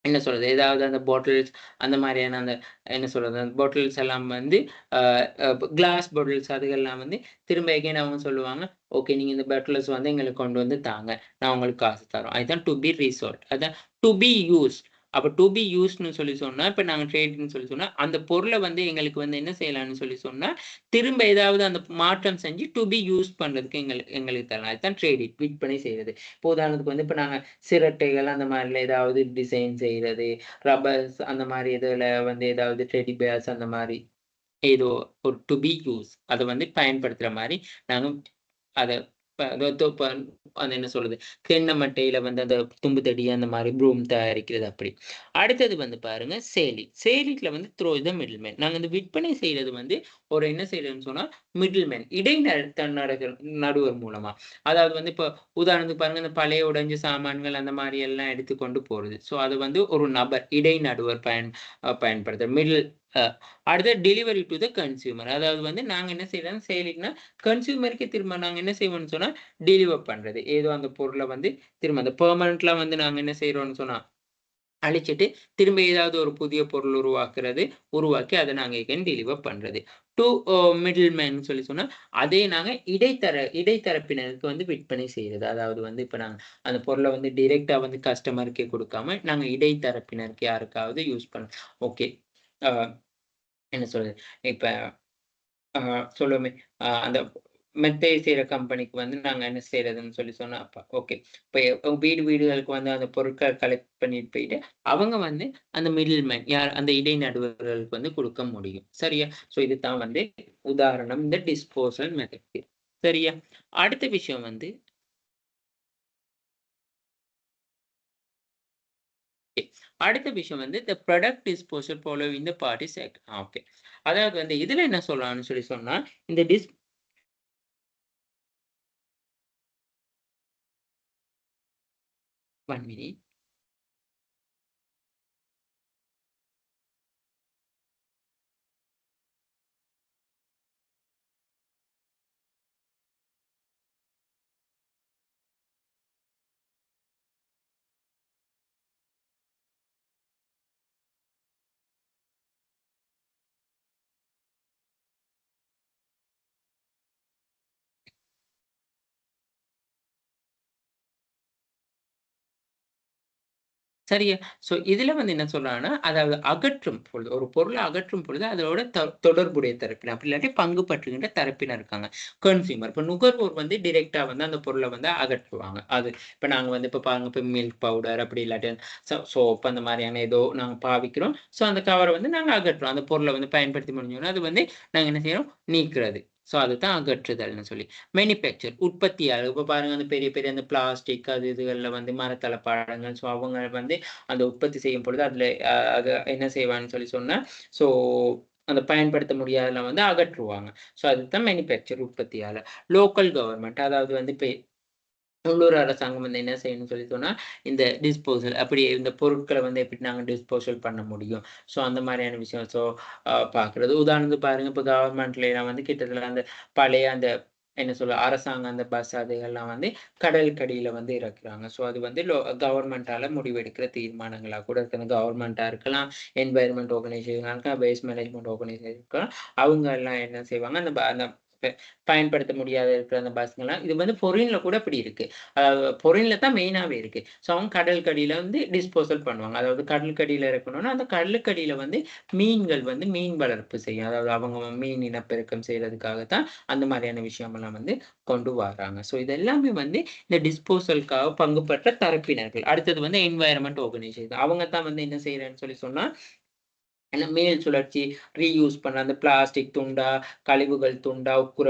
என்ன சொல்றது? ஏதாவது அந்த பாட்டில்ஸ் அந்த மாரியான அந்த என்ன சொல்றது? அந்த பாட்டில்ஸ் எல்லாம் வந்து அ அ கிளாஸ் பாட்டில்ஸ் அதுகெல்லாம் வந்து திரும்ப எகைன் அவங்க சொல்லுவாங்க, "ஓகே நீங்க இந்த பாட்டில்ஸ் வந்து எங்களுக்கு கொண்டு வந்து தாங்க. நான் உங்களுக்கு காசு தர்றோம்." அதுதான் டூ பி ரீசோல்ட். அதான் டூ பி யூஸ்ட். அப்ப டூ பி யூஸ்ட்ன்னு சொல்லி சொன்னா, இப்ப நாங்க ட்ரேடுன்னு சொல்லி சொன்னா, அந்த பொருள வந்து எங்களுக்கு வந்து என்ன செய்யலாம்ன்னு சொல்லி சொன்னா, திரும்ப ஏதாவது அந்த மாற்றம் செஞ்சு டூ பி யூஸ் பண்றதுக்கு எங்களுக்கு தரலாம். அதுதான் ட்ரேடிங் விற்பனை செய்றது. இப்போ உதாரணத்துக்கு வந்து இப்ப நாங்க சிரட்டைகள் அந்த மாரில ஏதாவது டிசைன் செய்றது, ரப்பர்ஸ் அந்த மாரி இதுல வந்து ஏதாவது டெடி பியர்ஸ் அந்த மாரி ஏதோ ஒரு டூ பி யூஸ் அத வந்து பயன்படுத்துற மாரி நாங்க அத ப தொ ப அது என்ன சொல்றது? தென்ன மட்டையில வந்து அந்த தும்பு தடி அந்த மாரி ப்ரூம் தயாரிக்கிறது அப்படி. அடுத்தது வந்து பாருங்க சேலி. சேலில வந்து த்ரோ த மிடில் மேன். நாங்க இந்த விற்பனை செய்றது வந்து ஒரு என்ன செய்றதுன்னு சொன்னா, மிடில் மேன் நடுவர் மூலமா. அதாவது வந்து இப்போ உதாரணத்துக்கு பாருங்க, இந்த பழைய உடைஞ்ச சாமான்கள் அந்த மாரி எல்லாம் எடுத்துக்கொண்டு போறது. ஸோ அது வந்து ஒரு நபர், இடைநடுவர் பயன்படுத்துற மிடில் அ அடுத்து டெலிவரி டூ த கன்சியூமர். அதாவது வந்து நாங்க என்ன செய்றோம் சேலிங்னா கன்சியூமருக்கு திரும்ப நாங்க என்ன செய்வோம்னு சொன்னா, டெலிவர் பண்றது. ஏதோ அந்த பொருள வந்து திரும்ப அந்த பெர்மனன்ட்லாம் வந்து நாங்க என்ன செய்றோம்னு சொன்னா, அழிச்சிட்டு திரும்ப ஏதாவது ஒரு புதிய பொருள் உருவாக்குறது. உருவாக்கி அத நாங்க எகைன் டெலிவர் பண்றது. டூ மிடில் மேன்னு சொல்லி சொன்னா, அதே நாங்க இடைத்தரப்பினருக்கு வந்து விற்பனை செய்றது. அதாவது வந்து இப்ப நாங்க அந்த பொருள வந்து டைரக்ட்டா வந்து கஸ்டமருக்கே குடுக்காம, நாங்க இடைத்தரப்பினருக்கு யாருக்காவது யூஸ் பண்ண ஓகே. அ என்ன சொல்றது? இப்ப ஆ சொல்லுவோமே, அந்த மெத்தை செய்ற கம்பெனிக்கு வந்து நாங்க என்ன செய்றதுன்னு சொல்லி சொன்னா, அப்ப ஓகே. இப்ப வீடுகளுக்கு வந்து அந்த பொருட்கள் கலெக்ட் பண்ணிட்டு போயிட்டு, அவங்க வந்து அந்த மிடில் மேன் யார் அந்த இடைநடுவர்களுக்கு வந்து குடுக்க முடியும். சரியா? ஸோ இதுதான் வந்து உதாரணம் இந்த டிஸ்போசல் மெத்தட்க்கு. சரியா? அடுத்த விஷயம் வந்து அடுத்த விஷயம் வந்து the product disposal following the parties act. Okay. அதாவது வந்து இதுல என்ன சொல்றான்னு சொல்லி சொன்னா, இந்த 1 மினிட். சரியா? ஸோ இதுல வந்து என்ன சொல்றாங்கன்னா, அதாவது அகற்றும் பொழுது, ஒரு பொருள அகற்றும் பொழுது அதோட தொடர்புடைய தரப்பினர், அப்படி இல்லாட்டி பங்கு பற்றுகின்ற தரப்பினர் இருக்காங்க. கன்சியூமர். இப்ப நுகர்வோர் வந்து டைரக்ட்டா வந்து அந்த பொருள வந்து அகற்றுவாங்க. அது இப்ப நாங்க வந்து இப்ப பாருங்க, இப்ப மில்க் பவுடர் அப்படி இல்லாட்டி சோப் அந்த மாரியான ஏதோ நாங்க பாவிக்கிறோம். ஸோ அந்த கவர வந்து நாங்க அகற்றுறோம். அந்த பொருள வந்து பயன்படுத்தி முடிஞ்சோனே, அது வந்து நாங்க என்ன செய்றோம்? நீக்குறது. ஸோ அதுதான் அகற்றுதல்னு சொல்லி. மேனுஃபேக்சர் உற்பத்தியாளர். இப்ப பாருங்க அந்த பெரிய பெரிய அந்த பிளாஸ்டிக் அது இதுகள்ல வந்து மரத்தள பாடங்கள். ஸோ அவங்க வந்து அந்த உற்பத்தி செய்யும் பொழுது அதில அத என்ன செய்வான்னு சொல்லி சொன்னா, ஸோ அந்த பயன்படுத்த முடியாததுல வந்து அகற்றுவாங்க. ஸோ அதுதான் மேனுஃபேக்சர் உற்பத்தியாளர். லோக்கல் கவர்ன்மென்ட் அதாவது வந்து இப்ப உள்ளூர் அரசாங்கம் வந்து என்ன செய்யணும்னு சொல்லி சொன்னா, இந்த டிஸ்போசல் அப்படி இந்த பொருட்கள வந்து எப்படி நாங்க டிஸ்போசல் பண்ண முடியும். ஸோ அந்த மாரியான விஷயம். ஸோ பார்க்குறது. உதாரணத்துக்கு பாருங்க, இப்ப கவர்மெண்ட்லலாம் வந்து கிட்டத்தட்ட அந்த பழைய அந்த என்ன சொல்ல அரசாங்கம் அந்த பஸ் அதுகள்லாம் வந்து கடலுக்கு அடியில வந்து இறக்குறாங்க. ஸோ அது வந்து கவர்மெண்ட்டால முடிவெடுக்கிற தீர்மானங்களா கூட இருக்கு. அந்த கவர்மெண்ட்டா இருக்கலாம், என்வைரன்மென்ட் ஆர்கனைசேஷனா இருக்கலாம், வேஸ்ட் மேனேஜ்மென்ட் ஆர்கனைசேஷன் இருக்கலாம். அவங்க எல்லாம் என்ன செய்வாங்க, அந்த பயன்படுத்த முடியாத இருக்கிற அந்த பஸ்ங்கலாம் இது வந்து ஃபாரின்ல கூட இப்படி இருக்கு. ஃபாரின்ல தான் மெயினாவே இருக்கு. ஸோ அவங்க கடலுக்கு அடியில வந்து டிஸ்போசல் பண்ணுவாங்க. அதாவது கடலுக்கு அடியில இருக்கணும்னா, அந்த கடலுக்கு அடியில வந்து மீன்கள் வந்து மீன் வளர்ப்பு செய்யும். அதாவது அவங்க மீன் இனப்பெருக்கம் செய்றதுக்காக தான் அந்த மாரியான விஷயமெல்லாம் வந்து கொண்டு வராங்க. ஸோ இது எல்லாமே வந்து இந்த டிஸ்போசலுக்காக பங்கு பெற்ற தரப்பினர்கள். அடுத்தது வந்து என்வைரன்மென்ட் ஆர்கனைசேஷன். அவங்க தான் வந்து என்ன செய்றேன்னு சொல்லி சொன்னா, ஏன்னா மீள் சுழற்சி, ரீயூஸ் பண்ண அந்த பிளாஸ்டிக் துண்டா, கழிவுகள் துண்டா, உட்புற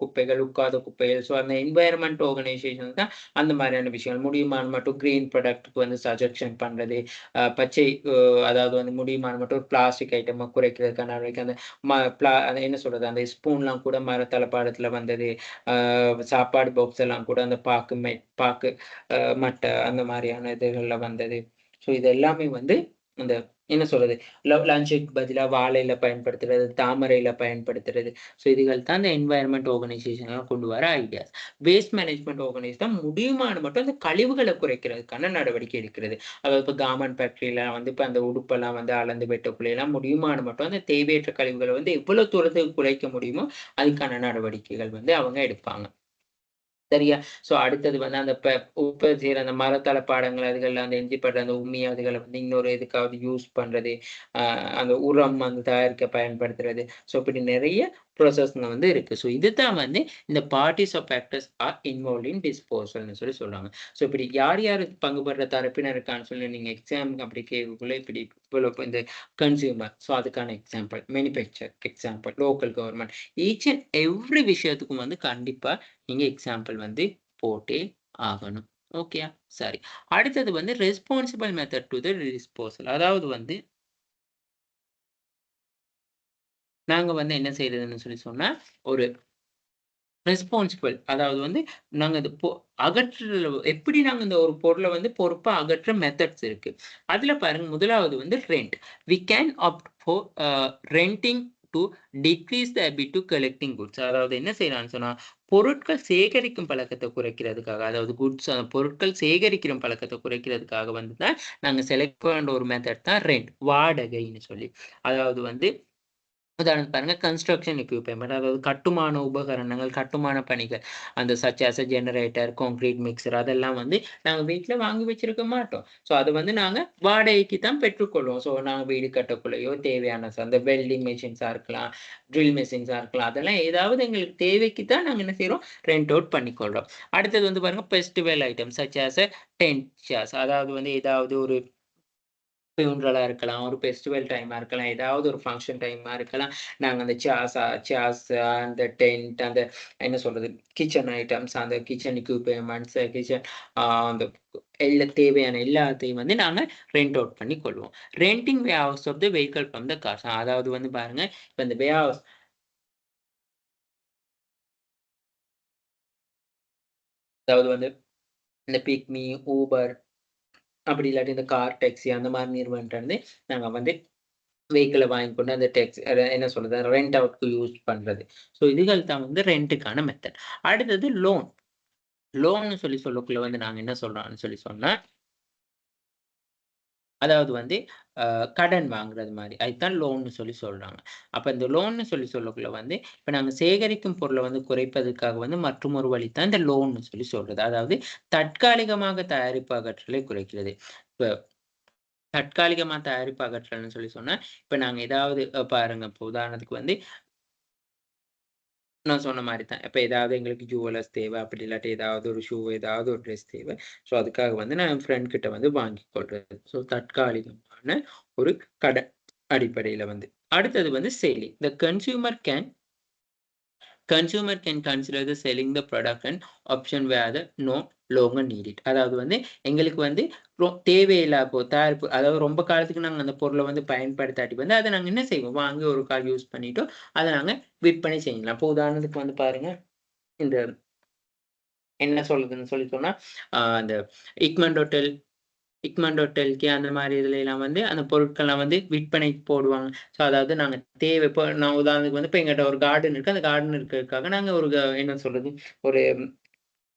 குப்பைகள், உட்காத குப்பைகள். ஸோ அந்த என்வைரன்மென்ட் ஆர்கனைசேஷன் தான் அந்த மாரியான விஷயங்கள். முடியுமான்னு மட்டும் கிரீன் ப்ராடக்ட்க்கு வந்து சஜெக்ஷன் பண்றது. பச்சை அதாவது வந்து முடியுமான்னு மட்டும் ஒரு பிளாஸ்டிக் ஐட்டம குறைக்கிறதுக்கான நடவடிக்கை. அந்த ம பிளா அது என்ன சொல்றது, அந்த ஸ்பூன்லாம் கூட மரத்தளபாடத்துல வந்தது. ஆ சாப்பாடு பாக்ஸ் எல்லாம் கூட அந்த பாக்கு மட்டை அந்த மாரியான இதுகள்ல வந்தது. ஸோ இது எல்லாமே வந்து அந்த என்ன சொல்றது? லஞ்சுக்கு பதிலா வாழையில பயன்படுத்துறது, தாமரையில பயன்படுத்துறது. ஸோ இதுகள் தான் இந்த என்வைரன்மென்ட் ஆர்கனைசேஷன்லாம் கொண்டு வர ஐடியாஸ். வேஸ்ட் மேனேஜ்மென்ட் ஆர்கனைசேஷன் முடியுமான மட்டும் அந்த கழிவுகள குறைக்கிறதுக்கான நடவடிக்கை எடுக்கிறது. அதாவது இப்ப கார்மெண்ட் ஃபேக்டரில வந்து இப்ப அந்த உடுப்பெல்லாம் வந்து அளந்து வெட்டக்குள்ளலாம் முடியுமான மட்டும் அந்த தேவையற்ற கழிவுகள வந்து எவ்வளவு தூரத்துக்கு குறைக்க முடியுமோ, அதுக்கான நடவடிக்கைகள் வந்து அவங்க எடுப்பாங்க. சரியா? ஸோ அடுத்தது வந்து அந்த உற்பத்தி செய்ற அந்த மரத்தள பாடங்கள் அதுகள்ல அந்த எஞ்சிப்படுற அந்த உம்மி அதுகள வந்து இன்னொரு எதுக்காவது யூஸ் பண்றது. அ அந்த உரம் வந்து தயாரிக்க பயன்படுத்துறது. ஸோ இப்படி நெறைய ப்ராசஸ்ங்க வந்து இருக்கு. ஸோ இதுதான் வந்து இந்த parties of actors are involved in டிஸ்போசல்ன்னு சொல்றாங்க. ஸோ இப்படி யார் யார் பங்குபடுற தரப்பினர் இருக்கான்னு சொல்லி நீங்க எக்ஸாம் அப்படி கேட்கக்குள்ள இப்படி இவ்வளவு இந்த கன்சியூமர் ஸோ அதுக்கான example, manufacture example, local government each and every விஷயத்துக்கும் வந்து கண்டிப்பா நீங்க எக்ஸாம்பிள் வந்து போட்டே ஆகணும். ஓகேயா? சரி. அடுத்தது வந்து ரெஸ்பான்சிபிள் மெத்தட் டூ த டிஸ்போசல். அதாவது வந்து நாங்க வந்து என்ன செய்றதுன்னு சொல்லி சொன்னா, ஒரு ரெஸ்பான்சிபிள் அதாவது வந்து நாங்க அது அகற்றுதல் எப்படி நாங்க இந்த ஒரு பொருள வந்து பொறுப்பா அகற்ற மெத்தட்ஸ் இருக்கு. அதுல பாருங்க முதலாவது வந்து rent. We can opt for renting to decrease the habit to collecting goods. அதாவது என்ன செய்யலாம்னு சொன்னா, பொருட்கள் சேகரிக்கும் பழக்கத்த குறைக்கிறதுக்காக, அதாவது குட்ஸ் பொருட்கள் சேகரிக்கிற பழக்கத்த குறைக்கிறதுக்காக வந்து தான் நாங்க செலக்ட் பண்ற ஒரு மெத்தட் தான் ரெண்ட். வாடகைன்னு சொல்லி. அதாவது வந்து உதாரணத்துக்கு பாருங்க கன்ஸ்ட்ரக்ஷன் எக்யூப்மென்ட் அதாவது கட்டுமான உபகரணங்கள், கட்டுமான பணிகள். அந்த such as a generator, concrete mixer அதெல்லாம் வந்து நாங்க வீட்ல வாங்கி வச்சிருக்க மாட்டோம். ஸோ அத வந்து நாங்க வாடகைக்கு தான் பெற்றுக்கொள்வோம். ஸோ நாங்க வீடு கட்டக்குள்ளயோ தேவையான அந்த வெல்டிங் மெஷின்ஸா இருக்கலாம், ட்ரில் மெஷின்ஸா இருக்கலாம். அதெல்லாம் ஏதாவது எங்களுக்கு தேவைக்கு தான் நாங்க என்ன செய்றோம், ரெண்ட் அவுட் பண்ணிக்கொள்றோம். அடுத்தது வந்து பாருங்க festival items such as a tent chairs அதாவது வந்து ஏதாவது ஒரு ஃபியூனரலா இருக்கலாம், ஒரு ஃபெஸ்டிவல் டைமா இருக்கலாம், ஏதாவது ஒரு ஃபங்ஷன் டைமா இருக்கலாம். நாங்க அந்த சேர்ஸ் அந்த டென்ட் அந்த என்ன சொல்றது? கிச்சன் ஐட்டம்ஸ், அந்த கிச்சன் எக்யூப்மென்ட்ஸ், கிச்சன் அந்த தேவையான எல்லாத்தையும் வந்து நாங்க ரெண்ட் அவுட் பண்ணி கொள்வோம். Renting way house of the vehicle from the cars. அதாவது வந்து பாருங்க, இப்ப இந்த வே ஹவுஸ் அதாவது வந்து இந்த பிக்மி, ஊபர் அப்படி இல்லாட்டி இந்த கார் டாக்ஸி அந்த மாரி நிறுவனத்த வந்து நாங்க வந்து வெஹிக்கிள வாங்கி கொண்டு அந்த என்ன சொல்றது? ரெண்ட் அவுட்க்கு யூஸ் பண்றது. ஸோ இதுகள் தான் வந்து ரென்ட்டுக்கான மெத்தட். அடுத்தது லோன். லோன்னு சொல்லக்குள்ள வந்து நாங்க என்ன சொல்றோம்ன்னு சொல்லி சொன்னா, அதாவது வந்து கடன் வாங்குறது மாரி. அதுதான் லோன்னு சொல்றாங்க. அப்ப இந்த லோன்னு சொல்லக்குள்ள வந்து, இப்ப நாங்க சேகரிக்கும் பொருள வந்து குறைப்பதற்காக வந்து மற்றுமொரு வழி தான் இந்த லோன்னு சொல்றது. அதாவது தற்காலிகமாக தயாரிப்பு அகற்றலை குறைக்கிறது. இப்ப தற்காலிகமா தயாரிப்பு அகற்றல்ன்னு சொன்னா, இப்ப நாங்க ஏதாவது பாருங்க இப்ப உதாரணத்துக்கு வந்து நான் சொன்ன மாரி தான். இப்ப ஏதாவது எங்களுக்கு ஜுவல்லர்ஸ் தேவை, அப்படி இல்லாட்டி ஏதாவது ஒரு ஷூ, ஏதாவது ஒரு ட்ரெஸ் தேவை. ஸோ அதுக்காக வந்து நான் என் ஃப்ரெண்ட் கிட்ட வந்து வாங்கிக் கொள்றது. ஸோ தற்காலிகமான ஒரு கடன் அடிப்படையில வந்து. அடுத்தது வந்து selling. The consumer can consider the selling the product and option where the no longer need it. அதாவது வந்து எங்களுக்கு வந்து தேவையில்லா தயாரிப்பு அதாவது ரொம்ப காலத்துக்கு நாங்க அந்த பொருள வந்து பயன்படுத்தாட்டி வந்து அத நாங்க என்ன செய்வோம், வாங்கி ஒரு கால் யூஸ் பண்ணிட்டோம். அத நாங்க விற்பனை செய்யலாம். இப்போ உதாரணத்துக்கு வந்து பாருங்க, இந்த என்ன சொல்றதுன்னு சொல்லி சொன்னா, அந்த இக்மண்ட் ஹோட்டல் இக்மண்ட் ஹோட்டல்க்கு அந்த மாரி இதுலலாம் வந்து அந்த பொருட்கள்லாம் வந்து விற்பனைக்கு போடுவாங்க. ஸோ அதாவது நாங்க தேவை இப்போ நான் உதாரணத்துக்கு வந்து இப்ப எங்கிட்ட ஒரு கார்டன் இருக்கு. அந்த கார்டன் இருக்கிறதுக்காக நாங்க ஒரு என்ன சொல்றது, ஒரு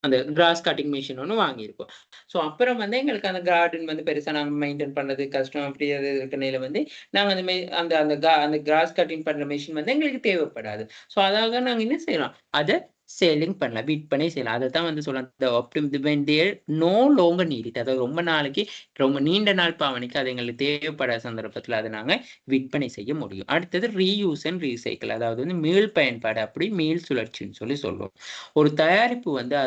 அந்த கிராஸ் கட்டிங் மெஷின் ஒண்ணு வாங்கியிருக்கோம். ஸோ அப்புறம் வந்து எங்களுக்கு அந்த கார்டன் வந்து பெருசா நாங்க மெயின்டெயின் பண்றது கஷ்டம். அப்படி அது இருக்கனையில வந்து நாங்க அந்த அந்த அந்த அந்த கிராஸ் கட்டிங் பண்ற மெஷின் வந்து எங்களுக்கு தேவைப்படாது. ஸோ அதாக நாங்க என்ன செய்யலாம்? அத சேலிங் பண்ணலாம். விற்பனை செய்யலாம். அதத்தான் வந்து சொல்லலாம். When they're no longer need it. அதாவது ரொம்ப நாளைக்கு ரொம்ப நீண்ட நாள் பாவனைக்கு அது எங்களுக்கு தேவைப்படாத சந்தர்ப்பத்தில அத நாங்க விற்பனை செய்ய முடியும். அடுத்தது ரீயூஸ் அண்ட் ரீசைக்கிள். அதாவது வந்து மீள் பயன்பாடு அப்படி மீள் சுழற்சின்னு சொல்லுவோம். ஒரு தயாரிப்பு வந்து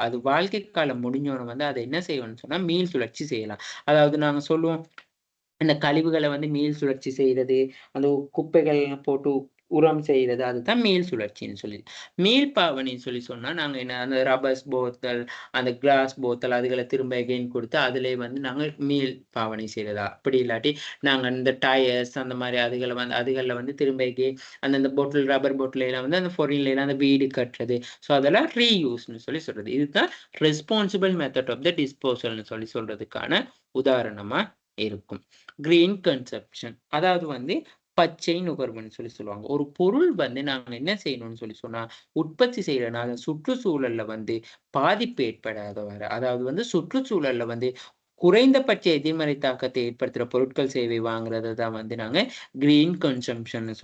அது வாழ்க்கை காலம் முடிஞ்சோன வந்து அத என்ன செய்வோம்னு சொன்னா, மீள் சுழற்சி செய்யலாம். அதாவது நாங்க சொல்லுவோம், இந்த கழிவுகள வந்து மீள் சுழற்சி செய்றது, அந்த குப்பைகள் போட்டு உரம் செய்றது, அதுதான் மீள் சுழற்சின்னு சொல்லி. மீள்பாவனைன்னு சொன்னா, நாங்க என்ன அந்த ரப்பர்ஸ் போத்தல், அந்த கிளாஸ் போத்தல் அதுகள திரும்ப எகைன் குடுத்து, அதிலே வந்து நாங்க மீள் பாவனை செய்றதா? அப்படி இல்லாட்டி, நாங்க இந்த டயர்ஸ் அந்த மாரி அதுகள்ல வந்து திரும்ப எகைன் அந்தந்த பாட்டில் ரப்பர் பாட்டில்லாம் வந்து அந்த ஃபொரின்லாம் அந்த வீடு கட்டுறது. ஸோ அதெல்லாம் ரீயூஸ்ன்னு சொல்றது. இதுதான் ரெஸ்பான்சிபிள் மெத்தட் ஆஃப் த டிஸ்போசல்ன்னு சொல்றதுக்கான உதாரணமா இருக்கும். Green consumption. அதாவது வந்து பச்சை நுகர்வுன்னு சொல்லுவாங்க. ஒரு பொருள் வந்து நாங்க என்ன செய்யணும்னு சொன்னா, உற்பத்தி செய்யறனால சுற்றுச்சூழல்ல வந்து பாதிப்பு ஏற்படாதவாறு, அதாவது வந்து சுற்றுச்சூழல்ல வந்து குறைந்தபட்ச எதிர்மறை தாக்கத்தை ஏற்படுத்துற பொருட்கள், சேவை வாங்குறத தான் வந்து நாங்க கிரீன் கன்சம்ப்ஷன்னு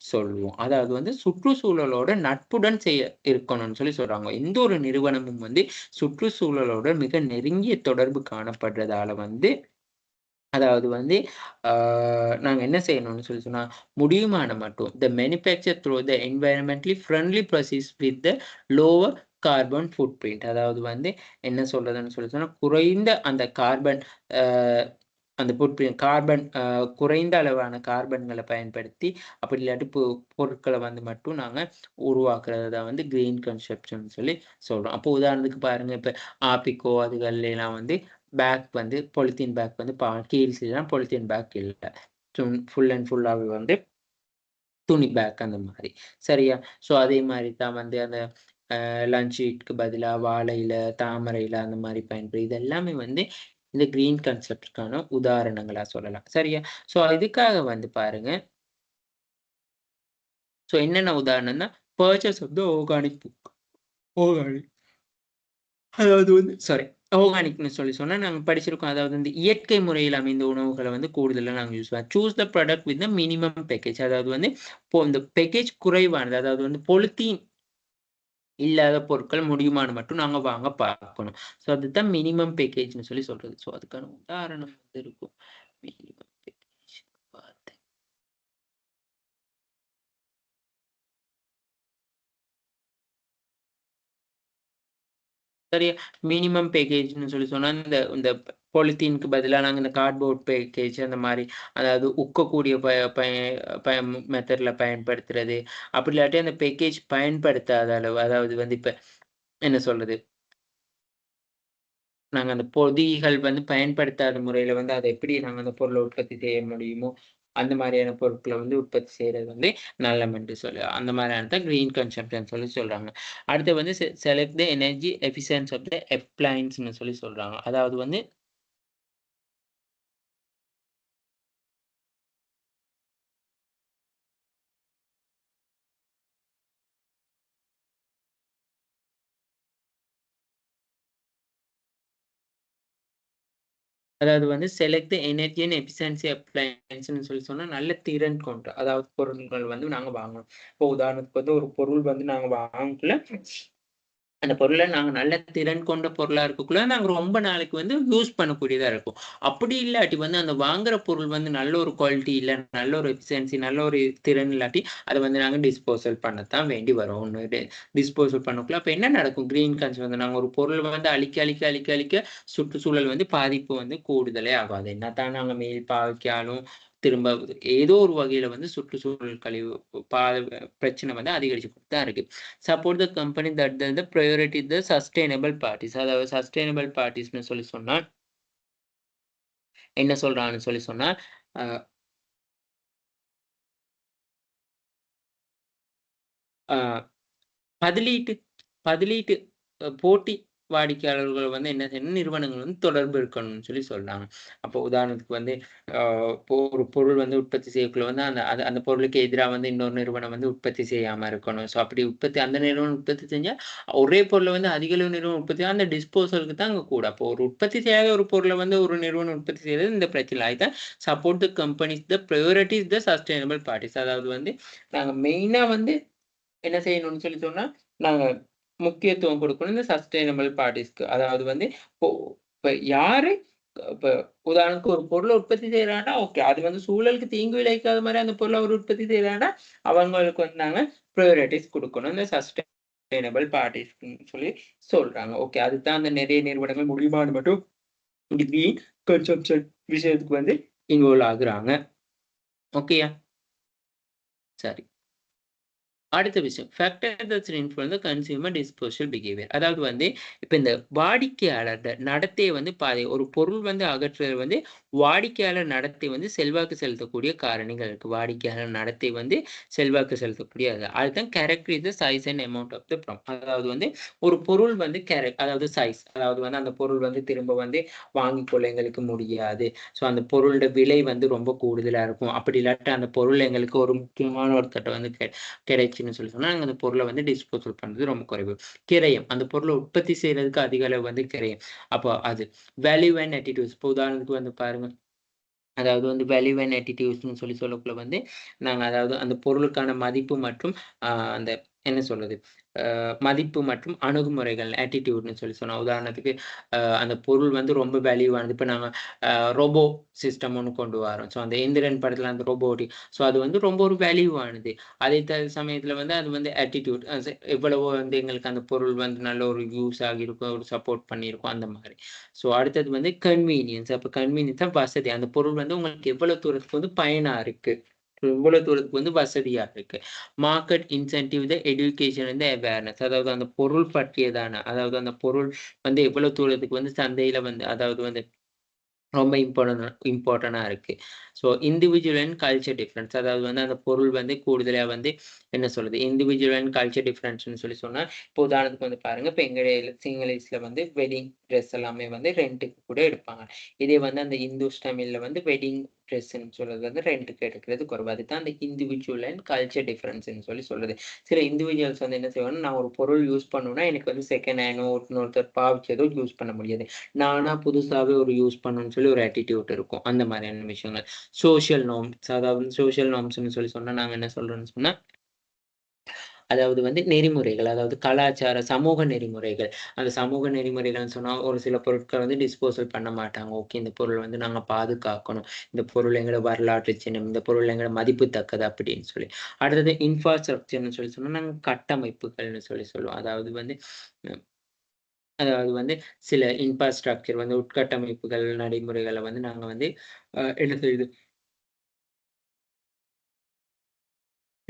சொல்லுவோம். அதாவது வந்து சுற்றுச்சூழலோட நட்புடன் இருக்கணும்னு சொல்றாங்க. எந்த ஒரு நிறுவனமும் வந்து சுற்றுச்சூழலோட மிக நெருங்கிய தொடர்பு காணப்படுறதால வந்து அதாவது வந்து நாங்க என்ன செய்யணும்னு சொன்னா, முடியுமான மட்டும் the manufacture through the environmentally friendly process with the lower carbon footprint. அதாவது வந்து என்ன சொல்றதுன்னு சொன்னா, குறைந்த அந்த கார்பன் அ அந்த ஃபுட் பிரிண்ட் கார்பன் குறைந்த அளவான கார்பன்கள பயன்படுத்தி, அப்படி இல்லாட்டி பொருட்கள வந்து மட்டும் நாங்க உருவாக்குறது தான் வந்து கிரீன் கன்சப்ஷன் சொல்றோம். அப்போ உதாரணத்துக்கு பாருங்க, இப்ப ஆப்பிக்கோ அதுகள்லாம் வந்து பேக் வந்து பாலித்தீன் பேக் வந்து கீல்ஸ்லாம் பாலித்தீன் பேக் இல்ல. ஃபுல் அண்ட் ஃபுல்லாவே வந்து துணி பேக் அந்த மாரி. சரியா? ஸோ அதே மாரி தான் வந்து அந்த லஞ்ச் ஷீட்க்கு பதிலா வாழை இல, தாமரை இல அந்த மாரி பயன்படுது. இது எல்லாமே வந்து இந்த கிரீன் கான்செப்ட்க்கான உதாரணங்களா சொல்லலாம். சரியா? ஸோ இதுக்காக வந்து பாருங்க. ஸோ என்னென்ன உதாரணம்னா, purchase of the organic book. Organic. அதாவது வந்து ஆர்கானிக்ன்னு சொன்னா நாங்க படிச்சிருக்கோம். அதாவது வந்து இயற்கை முறையில் அமைந்த உணவுகள வந்து கூடுதலா நாங்க யூஸ் பண்ணலாம். Choose the product with the minimum package. அதாவது வந்து இந்த பேக்கேஜ் குறைவானது. அதாவது வந்து பொலித்தீன் இல்லாத பொருட்கள் முடியுமான்னு மட்டும் நாங்க வாங்க பார்க்கணும். ஸோ அதுதான் மினிமம் பேக்கேஜ்ன்னு சொல்றது. ஸோ அதுக்கான உதாரணம் வந்து இருக்கும். மினிமம் பேக்கேஜ் பார்த்தேன். சரியா? மினிமம் பேக்கேஜ்ன்னு சொன்னா, இந்த இந்த பாலித்தீனுக்கு பதிலா நாங்க இந்த கார்ட்போர்ட் பேக்கேஜ் அந்த மாரி, அதாவது உக்கக்கூடிய ப பய பய மெத்தட்ல பயன்படுத்துறது. அப்படி இல்லாட்டி அந்த பேக்கேஜ் பயன்படுத்தாத அளவு, அதாவது வந்து இப்ப என்ன சொல்றது? நாங்க அந்த பொதிகள் வந்து பயன்படுத்தாத முறையில வந்து அத எப்படி நாங்க அந்த பொருள உற்பத்தி செய்ய முடியுமோ, அந்த மாரியான பொருட்கள வந்து உற்பத்தி செய்றது வந்து நல்லமென்று அந்த மாரியானத கிரீன் கன்சம்ப்ஷன் சொல்றாங்க. அடுத்து வந்து select the energy efficiency of the அப்ளையன்ஸ்ன்னு சொல்றாங்க. அதாவது வந்து select the energy and efficiency அப்ளையன்ஸ்ன்னு சொன்னா, நல்ல திறன் கொண்ட அதாவது பொருட்கள் வந்து நாங்க வாங்கணும். இப்போ உதாரணத்துக்கு வந்து ஒரு பொருள் வந்து நாங்க வாங்கக்குள்ள அந்த பொருள நாங்க நல்ல திறன் கொண்ட பொருளா இருக்கக்குள்ள, நாங்க ரொம்ப நாளைக்கு வந்து யூஸ் பண்ணக்கூடியதா இருக்கும். அப்படி இல்லாட்டி வந்து அந்த வாங்குற பொருள் வந்து நல்ல ஒரு குவாலிட்டி இல்ல, நல்ல ஒரு எஃபிஷியன்சி, நல்ல ஒரு திறன் இல்லாட்டி, அத வந்து நாங்க டிஸ்போசல் பண்ணத்தான் வேண்டி வரும். ஒண்ணு டிஸ்போசல் பண்ணக்குள்ள அப்ப என்ன நடக்கும்? கிரீன் கன்சர்ன் வந்து நாங்க ஒரு பொருள் வந்து அழிக்க சுற்றுச்சூழல் வந்து பாதிப்பு வந்து கூடுதலே ஆகும். அது என்னத்தான் நாங்க மீள் பாவிச்சாலும், திரும்ப ஏதோ ஒரு வகையில வந்து சுற்றுச்சூழல் கழிவு பா பிரச்சனை வந்து அதிகரிச்சுக்கிட்டு தான் இருக்கு. Support the company that the priority the sustainable parties. அதாவது சஸ்டெய்னபிள் பார்ட்டிஸ்ன்னு சொன்னா, என்ன சொல்றாங்கன்னு சொன்னா, அ அ பதிலீட்டு பதிலீட்டு போட்டி வாடிக்கையாளர்கள் வந்து என்ன செய்யணும், நிறுவனங்கள் வந்து தொடர்பு இருக்கணும்னு சொல்றாங்க. அப்போ உதாரணத்துக்கு வந்து இப்போ ஒரு பொருள் வந்து உற்பத்தி செய்யக்குள்ள வந்து அந்த அந்த பொருளுக்கு எதிரா வந்து இன்னொரு நிறுவனம் வந்து உற்பத்தி செய்யாம இருக்கணும். ஸோ அப்படி அந்த நிறுவனம் உற்பத்தி செஞ்சா, ஒரே பொருள வந்து அதிக அளவு நிறுவனம் உற்பத்தி அந்த டிஸ்போசலுக்கு தான் அங்க கூட. அப்போ ஒரு உற்பத்தி செய்யாத ஒரு பொருள வந்து ஒரு நிறுவனம் உற்பத்தி செய்றது இந்த பிரச்சனை. அதுதான் support the companies the priorities the sustainable parties. அதாவது வந்து நாங்க மெயினா வந்து என்ன செய்யணும்னு சொன்னா, நாங்க முக்கியத்துவம் குடுக்கணும் இந்த சஸ்டெய்னபிள் பார்ட்டிஸ்க்கு. அதாவது வந்து இப்போ இப்ப யாரு இப்ப உதாரணத்துக்கு ஒரு பொருள உற்பத்தி செய்றாங்கன்னா, ஓகே. அது வந்து சூழலுக்கு தீங்கு விளைவிக்காத மாரி அந்த பொருள அவர் உற்பத்தி செய்றாங்கன்னா, அவங்களுக்கு வந்து நாங்க பிரையாரிட்டீஸ் குடுக்கணும். இந்த சஸ்டெய்னபிள் பார்ட்டிஸ்ன்னு சொல்றாங்க. ஓகே. அதுதான் அந்த நெறைய நிறுவனங்கள் முடியுமான்னு மட்டும் கிரீன் கன்சம்ப்ஷன் விஷயத்துக்கு வந்து இன்வால்வ் ஆகுறாங்க. ஓகேயா? சரி. அடுத்த விஷயம். Factor that's influence the consumer disposal behaviour. அதாவது வந்து, இப்ப இந்த வாடிக்கையாளர் நடத்தைய வந்து ஒரு பொருள் வந்து அகற்றுறது வந்து வாடிக்கையாளர் நடத்தை வந்து செல்வாக்கு செலுத்தக்கூடிய காரணிகள் இருக்கு. வாடிக்கையாளர் நடத்தை வந்து செல்வாக்கு செலுத்தக்கூடிய அதுதான் character is the size and amount of the அதாவது வந்து ஒரு பொருள் வந்து அதாவது சைஸ் அதாவது வந்து அந்த பொருள் வந்து திரும்ப வந்து வாங்கிக் கொள்ள எங்களுக்கு முடியாது. ஸோ அந்த பொருளோட விலை வந்து ரொம்ப கூடுதலா இருக்கும். அப்படி இல்லாட்டி அந்த பொருள் எங்களுக்கு ஒரு முக்கியமான ஒருத்தர்ட்ட வந்து கிடைச்சுன்னு சொன்னா, நாங்க அந்த பொருள வந்து டிஸ்போசல் பண்றது ரொம்ப குறைவு. கிரயம் அந்த பொருள உற்பத்தி செய்றதுக்கு அதிக அளவு வந்து கிரயம். அப்போ அது வேல்யூ அண்ட் ஆட்டிட்யூட்ஸ் இப்போ உதாரணத்துக்கு வந்து பாருங்க. அதாவது வந்து வேல்யூ அண்ட் ஆட்டிட்யூட்ஸ்ன்னு சொல்லக்குள்ள வந்து, நாங்க அதாவது அந்த பொருளுக்கான மதிப்பு மற்றும் அந்த என்ன சொல்றது? மதிப்பு மற்றும் அணுகுமுறைகள் ஆட்டிட்யூட்ன்னு சொன்னா, உதாரணத்துக்கு அந்த பொருள் வந்து ரொம்ப வேல்யூவானது. இப்ப நாங்க ரோபோ சிஸ்டம் ஒண்ணு கொண்டு வரோம். ஸோ அந்த எந்திரன் படத்துல அந்த ரோபோட்டிக் ஸோ அது வந்து ரொம்ப ஒரு வேல்யூவானது. அதே சமயத்துல வந்து அது வந்து ஆட்டிட்யூட் எவ்வளவோ வந்து எங்களுக்கு அந்த பொருள் வந்து நல்ல ஒரு யூஸ் ஆகியிருக்கும், ஒரு சப்போர்ட் பண்ணியிருக்கும் அந்த மாரி. ஸோ அடுத்தது வந்து கன்வீனியன்ஸ். அப்ப கன்வீனியன்ஸ்னா வசதி. அந்த பொருள் வந்து உங்களுக்கு எவ்வளவு தூரத்துக்கு வந்து பயனா இருக்கு. எவ்வளவு தூரத்துக்கு வந்து வசதியா இருக்கு. Market incentive the education and awareness. அதாவது அந்த பொருள் பற்றியதான அதாவது அந்த பொருள் வந்து எவ்வளவு தூரத்துக்கு வந்து சந்தையில வந்து அதாவது வந்து ரொம்ப இம்பார்ட்டன்ட்டா இருக்கு. So individual and culture difference. அதாவது வந்து அந்த பொருள் வந்து கூடுதலா வந்து என்ன சொல்றது? இண்டிவிஜுவல் அண்ட் கல்ச்சர் டிஃபரன்ஸ்ன்னு சொன்னா, இப்போ உதாரணத்துக்கு வந்து பாருங்க, இப்ப எங்க சிங்களீஸ்ல வந்து வெட்டிங் ட்ரெஸ் எல்லாமே வந்து ரென்ட்டுக்கு கூட எடுப்பாங்க. இதே வந்து அந்த இந்துஸ் தமிழ்ல வந்து வெட்டிங் ட்ரெஸ்ன்னு சொல்றது வந்து ரென்ட்டுக்கு எடுக்கிறது குறைவு. அதுதான் அந்த இண்டிவிஜுவல் அண்ட் கல்ச்சர் டிஃபரன்ஸ்ன்னு சொல்றது. சில இண்டிவிஜுவல்ஸ் வந்து என்ன செய்வாங்கன்னா, நான் ஒரு பொருள் யூஸ் பண்ணணும்னா, எனக்கு வந்து செகண்ட் ஹேண்டோ இன்னொருத்தர் பாவிச்சதோ யூஸ் பண்ண முடியாது. நானா புதுசாவே ஒரு யூஸ் பண்ணணும்னு சொல்லி ஒரு ஆட்டிட்யூட் இருக்கும். அந்த மாரியான விஷயங்கள். சோசியல் நார்ம்ஸ் அதாவது சோசியல் நார்ம்ஸ்ன்னு சொன்னா நாங்க என்ன சொல்றோம்ன்னு சொன்னா, அதாவது வந்து நெறிமுறைகள். அதாவது கலாச்சார, சமூக நெறிமுறைகள். அந்த சமூக நெறிமுறைகள்னு சொன்னா, ஒரு சில பொருட்கள் வந்து டிஸ்போசல் பண்ண மாட்டாங்க. ஓகே இந்த பொருள் வந்து நாங்க பாதுகாக்கணும். இந்த பொருள் எங்களோட வரலாற்று சின்னம். இந்த பொருள் எங்களோட மதிப்புத்தக்கது அப்படின்னு சொல்லி. அடுத்தது இன்ஃப்ராஸ்ட்ரக்சர்ன்னு சொன்னா, நாங்க கட்டமைப்புகள்னு சொல்லுவோம். அதாவது வந்து அதாவது வந்து சில இன்ஃப்ராஸ்ட்ரக்சர் வந்து உட்கட்டமைப்புகள், நடைமுறைகள வந்து நாங்க வந்து என்ன செய்யுது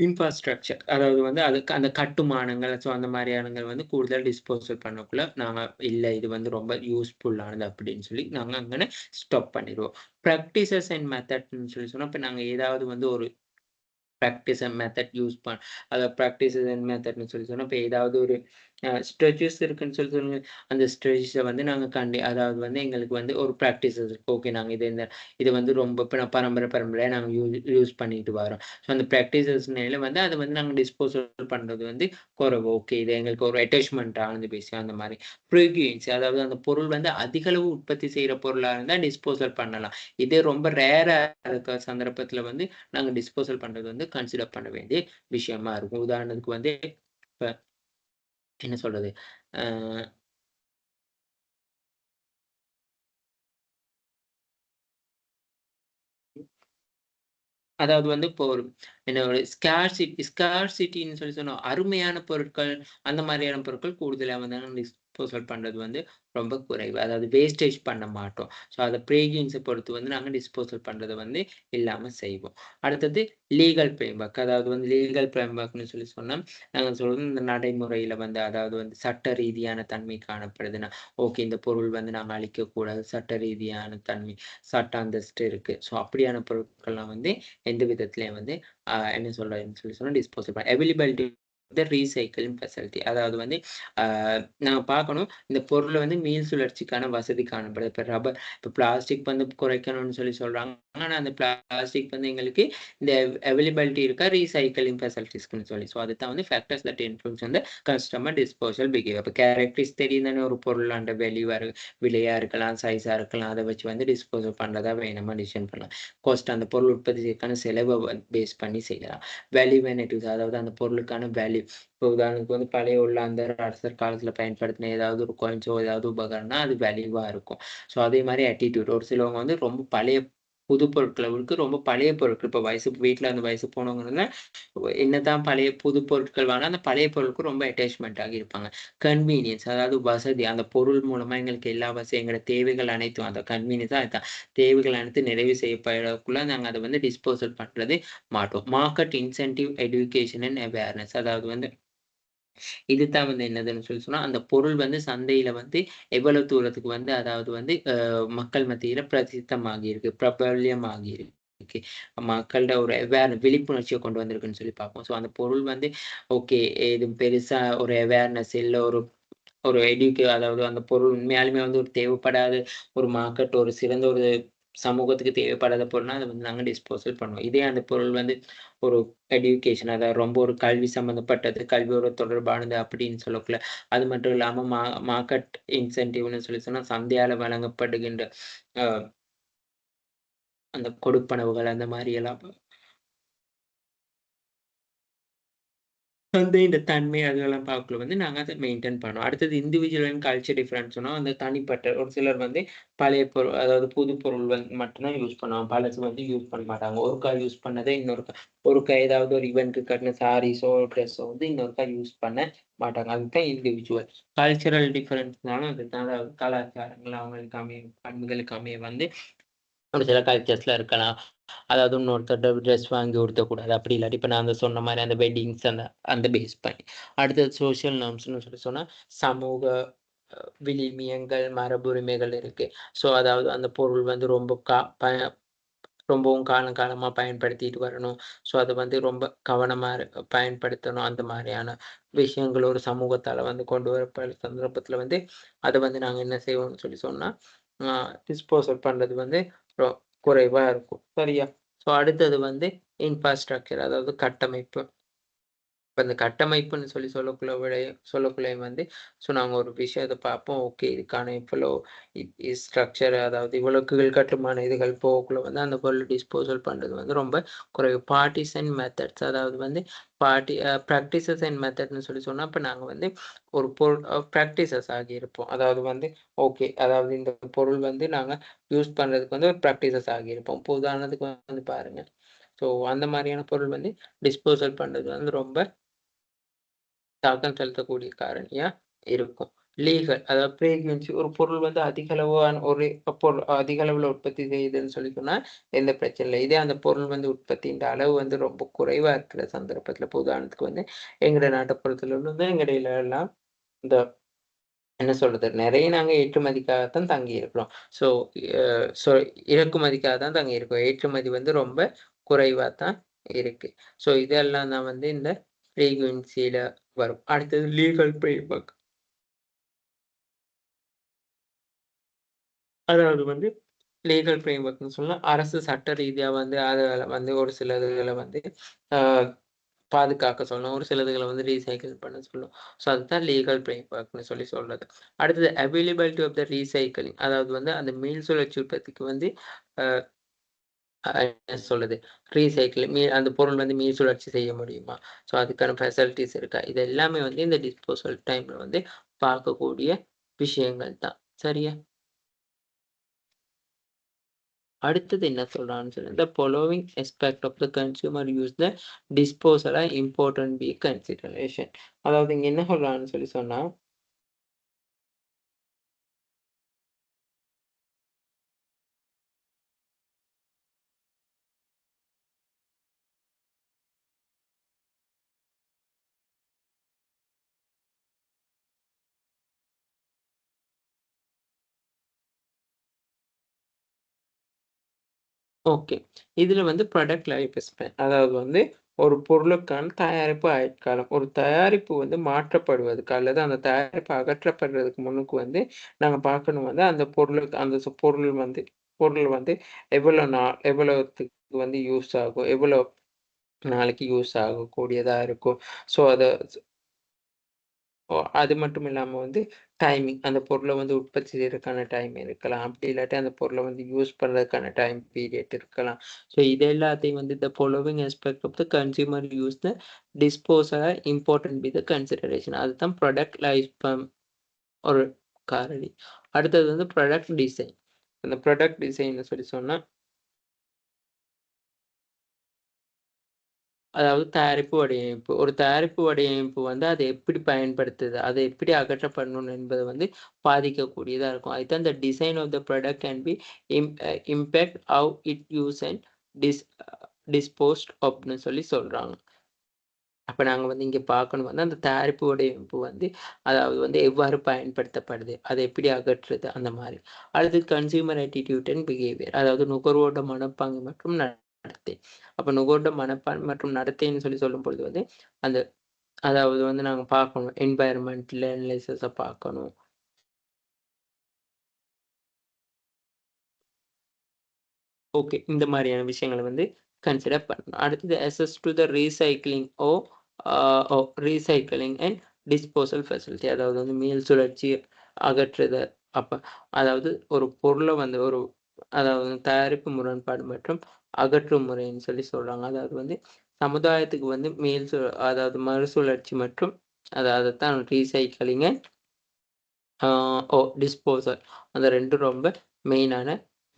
இன்ஃப்ராஸ்ட்ரக்சர் அதாவது வந்து அதுக்கு அந்த கட்டுமானங்கள், ஸோ அந்த மாரியானங்கள் வந்து கூடுதல் டிஸ்போசல் பண்ணக்குள்ள நாங்க இல்ல இது வந்து ரொம்ப யூஸ்ஃபுல்லானது அப்படின்னு சொல்லி நாங்க அங்கன ஸ்டாப் பண்ணிருவோம். பிராக்டிசஸ் அண்ட் மெத்தட்ன்னு சொன்னா, இப்ப நாங்க ஏதாவது வந்து ஒரு பிராக்டிஸ் அண்ட் மெத்தட் யூஸ் அதாவது பிராக்டிஸஸ் அண்ட் மெத்தட்ன்னு சொன்னா, இப்ப ஏதாவது ஒரு ஸ்ட்ரெச்சஸ் இருக்குன்னு சொல்லுங்க. அந்த ஸ்ட்ரெச்சஸ வந்து நாங்க அதாவது வந்து எங்களுக்கு வந்து ஒரு பிராக்டிஸஸ் இருக்கு. ஓகே நாங்க இது வந்து ரொம்ப இப்ப நான் பரம்பரையா நாங்க யூஸ் பண்ணிட்டு வரோம். ஸோ அந்த பிராக்டிஸஸ்னால வந்து அத வந்து நாங்க டிஸ்போசல் பண்றது வந்து குறைவு. ஓகே இது எங்களுக்கு ஒரு அட்டாச்மென்ட் ஆனது விஷயம் அந்த மாரி. ஃப்ரீக்வென்சி அதாவது அந்த பொருள் வந்து அதிக அளவு உற்பத்தி செய்ற பொருளா இருந்தா டிஸ்போசல் பண்ணலாம். இதே ரொம்ப ரேரா இருக்க சந்தர்ப்பத்துல வந்து நாங்க டிஸ்போசல் பண்றது வந்து கன்சிடர் பண்ண வேண்டிய விஷயமா இருக்கும். உதாரணத்துக்கு வந்து இப்ப என்ன சொல்றது? அ அதாவது வந்து இப்போ ஒரு என்ன ஒரு ஸ்கார்சிட்டின்னு சொன்னா, அருமையான பொருட்கள், அந்த மாரியான பொருட்கள் கூடுதலா வந்து டிஸ்போசல் பண்றது வந்து ரொம்ப குறைவு. அதாவது வேஸ்டேஜ் பண்ண மாட்டோம். ஸோ அத ப்ரீகியன்ஸ பொறுத்து வந்து நாங்க டிஸ்போசல் பண்றத வந்து இல்லாம செய்வோம். அடுத்தது லீகல் ஃப்ரேம்வொர்க். அதாவது வந்து லீகல் ஃப்ரேம்வொர்க்ன்னு சொன்னா, நாங்க சொல்றது இந்த நடைமுறையில வந்து அதாவது வந்து சட்ட ரீதியான தன்மை காணப்படுதுன்னா, ஓகே இந்த பொருள் வந்து நாங்க அழிக்கக்கூடாது. சட்ட ரீதியான தன்மை, சட்ட அந்தஸ்து இருக்கு. ஸோ அப்படியான பொருட்கள்லாம் வந்து எந்த விதத்திலயும் வந்து என்ன சொல்றதுன்னு சொன்னா டிஸ்போசல் அவைலபிலிட்டி ரீசைக்கிளிங் ஃபெசிலிட்டி அதாவது வந்து அ நாங்க பார்க்கணும். இந்த பொருள வந்து மீள் சுழற்சிக்கான வசதி காணப்படுது. இப்ப பிளாஸ்டிக் வந்து குறைக்கணும்னு சொல்றாங்க. ஆனா அந்த பிளாஸ்டிக் வந்து எங்களுக்கு இந்த அவைலபிலிட்டி இருக்கா ரீசைக்கிளிங் ஃபெசிலிட்டீஸ்க்குன்னு சொல்லி. ஸோ அதுதான் வந்து ஃபேக்டர்ஸ் தட் இன்ஃப்ளூயன்ஸ் அந்த கஸ்டமர் டிஸ்போசல் பிஹேவியர். இப்ப கேரக்டரிஸ்டிக்ஸ் தெரியும் தானே ஒரு பொருளாண்ட விலையா இருக்கலாம், சைஸா இருக்கலாம். அத வச்சு வந்து டிஸ்போசல் பண்றதா வேணாமா டிசிஷன் பண்ணலாம். காஸ்ட் அந்த பொருள் உற்பத்தி செய்யறதுக்கான செலவ பேஸ் பண்ணி செய்யலாம். வேல்யூ வேனேட்டிவ்ஸ் அதாவது அந்த பொருளுக்கான வேல்யூ. இப்போ உதாரணத்துக்கு வந்து பழைய உள்ளாந்தர் அரசர் காலத்துல பயன்படுத்தின ஏதாவது ஒரு காயின்ஸோ ஏதாவது உபகரணம்னா அது வேல்யூவா இருக்கும். ஸோ அதே மாரி ஆட்டிட்யூட் ஒரு சிலவங்க வந்து ரொம்ப பழைய புது பொருட்களுக்கு ரொம்ப பழைய பொருட்கள் இப்போ வீட்ல அந்த வயசு போனவங்கனால என்னதான் பழைய புது பொருட்கள் வாங்குனா, அந்த பழைய பொருளுக்கு ரொம்ப அட்டாச்மெண்ட் ஆகி இருப்பாங்க. கன்வீனியன்ஸ் அதாவது வசதி. அந்த பொருள் மூலமா எங்களுக்கு எல்லா எங்களோட தேவைகள் அனைத்தும் அந்த கன்வீனியன்ஸா அதுதான். தேவைகள் அனைத்தும் நிறைவு செய்யப்படக்குள்ள நாங்க அத வந்து டிஸ்போசல் பண்றது மாட்டோம். Market incentive, education and awareness அதாவது வந்து இதுதான் வந்து என்னதுன்னு சொல்லி சொன்னா, அந்த பொருள் வந்து சந்தையில வந்து எவ்வளவு தூரத்துக்கு வந்து அதாவது வந்து மக்கள் மத்தியில பிரசித்தமாகி இருக்கு, பிரபல்யமாகி இருக்கு. மக்கள்ட்ட ஒரு விழிப்புணர்ச்சிய கொண்டு வந்திருக்குன்னு சொல்லி பார்ப்போம். ஸோ அந்த பொருள் வந்து ஓகே இது பெருசா ஒரு அவேர்னஸ் இல்ல ஒரு ஒரு அதாவது அந்த பொருள் உண்மையாலுமே வந்து ஒரு தேவைப்படாத ஒரு மார்க்கெட் ஒரு சிறந்த ஒரு சமூகத்துக்கு தேவைப்படாத பொருள்னா, அத வந்து நாங்க டிஸ்போசல் பண்ணுவோம். இதே அந்த பொருள் வந்து ஒரு எடுகேஷன் அதாவது ரொம்ப ஒரு கல்வி சம்மந்தப்பட்டது, கல்வியோட தொடர்பானது அப்படின்னு சொல்லக்குள்ள, அது மட்டும் இல்லாம மார்க்கெட் இன்சென்டிவ்ன்னு சொல்லி சொன்னா, சந்தையால வழங்கப்படுகின்ற அ அந்த கொடுப்பனவுகள் அந்த மாரி எல்லாம் வந்து இந்த தன்மை அதெல்லாம் பார்க்கல வந்து நாங்க அத மெயின்டெயின் பண்ணோம். அடுத்தது இண்டிவிஜுவல் அண்ட் கல்ச்சர் டிஃபரன்ஸ் சொன்னா, அந்த தனிப்பட்ட ஒரு சிலர் வந்து பழைய பொருள் அதாவது புது பொருள் வந்து மட்டும் தான் யூஸ் பண்ணுவாங்க. பழசு வந்து யூஸ் பண்ண மாட்டாங்க. ஒருக்கா யூஸ் பண்ணத ஒருக்கா ஏதாவது ஒரு ஈவென்ட்க்கு கட்டின சாரீஸோ, ட்ரெஸ்ஸோ வந்து இன்னொருக்கா யூஸ் பண்ண மாட்டாங்க. அதுதான் இண்டிவிஜுவல். கல்ச்சரல் டிஃபரன்ஸ்னாலும் அதுதான் அதாவது கலாச்சாரங்கள் அவங்களுக்கு அமைய பண்புகளுக்கு அமைய வந்து ஒரு சில கல்ச்சர்ஸ்ல இருக்கலாம். அதாவது இன்னொருத்தர்ட்ட ட்ரெஸ் வாங்கி உடுத்தக்கூடாது. அப்படி இல்லாட்டி இப்ப நான் அந்த சொன்ன மாரி அந்த வெட்டிங்ஸ் அந்த அந்த பேஸ் பண்ணி. அடுத்தது சோசியல் நார்ம்ஸ்ன்னு சொல்லி சொன்னா, சமூக விழுமியங்கள், மரபுரிமைகள் இருக்கு. ஸோ அதாவது அந்த பொருள் வந்து ரொம்பவும் காலம் காலமா பயன்படுத்திட்டு வரணும். ஸோ அத வந்து ரொம்ப கவனமா பயன்படுத்தணும். அந்த மாரியான விஷயங்கள் ஒரு சமூகத்தால வந்து கொண்டு வரப்பட சந்தர்ப்பத்துல வந்து, அத வந்து நாங்க என்ன செய்வோம்னு சொல்லி சொன்னா, அ டிஸ்போசல் பண்றது வந்து ரொ குறைவா இருக்கும். சரியா? ஸோ அடுத்தது வந்து இன்ஃப்ராஸ்ட்ரக்சர் அதாவது கட்டமைப்பு. இப்ப இந்த கட்டமைப்புன்னு சொல்லக்குள்ளயும் வந்து, ஸோ நாங்க ஒரு விஷயத்த பார்ப்போம். ஓகே இதுக்கான இவ்வளோ ஸ்ட்ரக்சர் அதாவது இவ்வளோ கீழ் கட்டுமான இதுகள் போகக்குள்ள வந்து அந்த பொருள் டிஸ்போசல் பண்றது வந்து ரொம்ப குறைவு. பார்ட்டிஸ் அண்ட் மெத்தட்ஸ் அதாவது வந்து பிராக்டிசஸ் அண்ட் மெத்தட்ன்னு சொல்லி சொன்னா, இப்ப நாங்க வந்து ஒரு பொருள் பிராக்டிசஸ் ஆகியிருப்போம். அதாவது வந்து ஓகே அதாவது இந்த பொருள் வந்து நாங்க யூஸ் பண்றதுக்கு வந்து ஒரு பிராக்டிசஸ் ஆகியிருப்போம். இப்போ உதாரணத்துக்கு வந்து பாருங்க. ஸோ அந்த மாரியான பொருள் வந்து டிஸ்போசல் பண்றது வந்து ரொம்ப தாக்கம் செலுத்தக்கூடிய காரணியா இருக்கும். லீகல் அதாவது பிரெக்னன்சி ஒரு பொருள் வந்து அதிக அளவான ஒரு பொருள் அதிக அளவுல உற்பத்தி செய்யுதுன்னு சொல்லி சொன்னா, எந்த பிரச்சனை இல்ல. இதே அந்த பொருள் வந்து உற்பத்தின்ற அளவு வந்து ரொம்ப குறைவா இருக்கிற சந்தர்ப்பத்துல, இப்ப உதாரணத்துக்கு வந்து எங்கட நாட்ட பொறுத்தளவுல வந்து எங்கடையில எல்லாம் இந்த என்ன சொல்றது? நெறைய நாங்க ஏற்றுமதிக்காகத்தான் தங்கி இருக்கிறோம். ஸோ அ ஸோ இறக்குமதிக்காக தான் தங்கி இருக்கோம். ஏற்றுமதி வந்து ரொம்ப குறைவா தான் இருக்கு. ஸோ இதெல்லாம் தான் வந்து இந்த ஃப்ரீக்வென்சில வரும். அடுத்தது லீகல் ஃப்ரேம்வொர்க். அதாவது வந்து லீகல் ஃப்ரேம்வொர்க்ன்னு சொன்னா, அரசு சட்ட ரீதியா வந்து அதுல வந்து ஒரு சில இதுகள வந்து அ பாதுகாக்க சொல்லணும். ஒரு சில இதுகள வந்து ரீசைக்கிள் பண்ண சொல்லும். ஸோ அதுதான் லீகல் ஃப்ரேம்வொர்க்ன்னு சொல்லி சொல்றது. அடுத்தது அவைலபிலிட்டி ஆஃப் த ரீசைக்கிளிங் அதாவது வந்து அந்த மீள் சுழற்சி உற்பத்திக்கு வந்து அ என்ன சொல்றது? ரீசைக்கிள் அந்த பொருள் வந்து மீள் சுழற்சி செய்ய முடியுமா? ஸோ அதுக்கான ஃபெசிலிட்டீஸ் இருக்கா? இது எல்லாமே வந்து இந்த டிஸ்போசல் டைம்ல வந்து பார்க்கக்கூடிய விஷயங்கள் தான். சரியா? அடுத்தது என்ன சொல்றான்னு சொல்லி, "The following aspect of the consumer use the disposal are important be consideration." அதாவது இங்க என்ன சொல்றான்னு சொல்லி சொன்னா ஓகே. இதுல வந்து ப்ராடக்ட் லைஃப் ஸ்பேன். அதாவது வந்து ஒரு பொருளுக்கான தயாரிப்பு ஆயுட்காலம். ஒரு தயாரிப்பு வந்து மாற்றப்படுவதற்கு அல்லது அந்த தயாரிப்பு அகற்றப்படுறதுக்கு முன்னுக்கு வந்து நாங்க பார்க்கணும் வந்து அந்த பொருளுக்கு அந்த பொருள் வந்து எவ்வளவுத்துக்கு வந்து யூஸ் ஆகும்? எவ்வளோ நாளைக்கு யூஸ் ஆகக்கூடியதா இருக்கும்? ஸோ அத அது மட்டும் இல்லாம வந்து டைமிங். அந்த பொருள வந்து உற்பத்தி செய்றதுக்கான டைம் இருக்கலாம். அப்படி இல்லாட்டி அந்த பொருள வந்து யூஸ் பண்றதுக்கான டைம் பீரியட் இருக்கலாம். ஸோ இது எல்லாத்தையும் வந்து the following aspect of the consumer use the disposal are important with the consideration. அதுதான் ப்ராடக்ட் லைஃப் ஒரு காரணி. அடுத்தது வந்து ப்ராடக்ட் டிசைன். அந்த ப்ராடக்ட் டிசைன்னு சொல்லி சொன்னா அதாவது தயாரிப்பு வடிவமைப்பு. ஒரு தயாரிப்பு வடிவமைப்பு வந்து அத எப்படி பயன்படுத்துது? அத எப்படி அகற்றப்படணும் என்பது வந்து பாதிக்கக்கூடியதா இருக்கும். அதுதான் the design of the product can be impact how it use and dis disposed of ன்னு சொல்லி சொல்றாங்க. அப்ப நாங்க வந்து இங்க பார்க்கணும் வந்து அந்த தயாரிப்பு வடிவமைப்பு வந்து அதாவது வந்து எவ்வாறு பயன்படுத்தப்படுது? அதை எப்படி அகற்றுறது? அந்த மாரி. அடுத்து கன்சியூமர் ஆட்டிட்யூட் அண்ட் பிஹேவியர் அதாவது நுகர்வோரோட மனப்பாங்கு மற்றும் நடத்தை. அப்ப நுகர்வோரோட மனப்பான்மை மற்றும் நடத்தைன்னு சொல்லும்பொழுது வந்து, அந்த அதாவது வந்து நாங்க பார்க்கணும். என்வைரன்மென்டல் அனலைசிஸ பார்க்கணும். ஓகே. இந்த மாரியான விஷயங்கள வந்து கன்சிடர் பண்ணணும். அடுத்தது access to the recycling uh or recycling and disposal facility அதாவது வந்து மீள் சுழற்சி அகற்றுத அப்ப அதாவது ஒரு பொருள வந்து அதாவது தயாரிப்பு முரண்பாடு மற்றும் அகற்றும் முறைன்னு சொல்றாங்க. அதாவது வந்து சமுதாயத்துக்கு வந்து அதாவது மறுசுழற்சி மற்றும் அதத்தான் ரீசைக்ளிங் அண்ட் ஆ டிஸ்போசல் அந்த 2 ரொம்ப மெயினான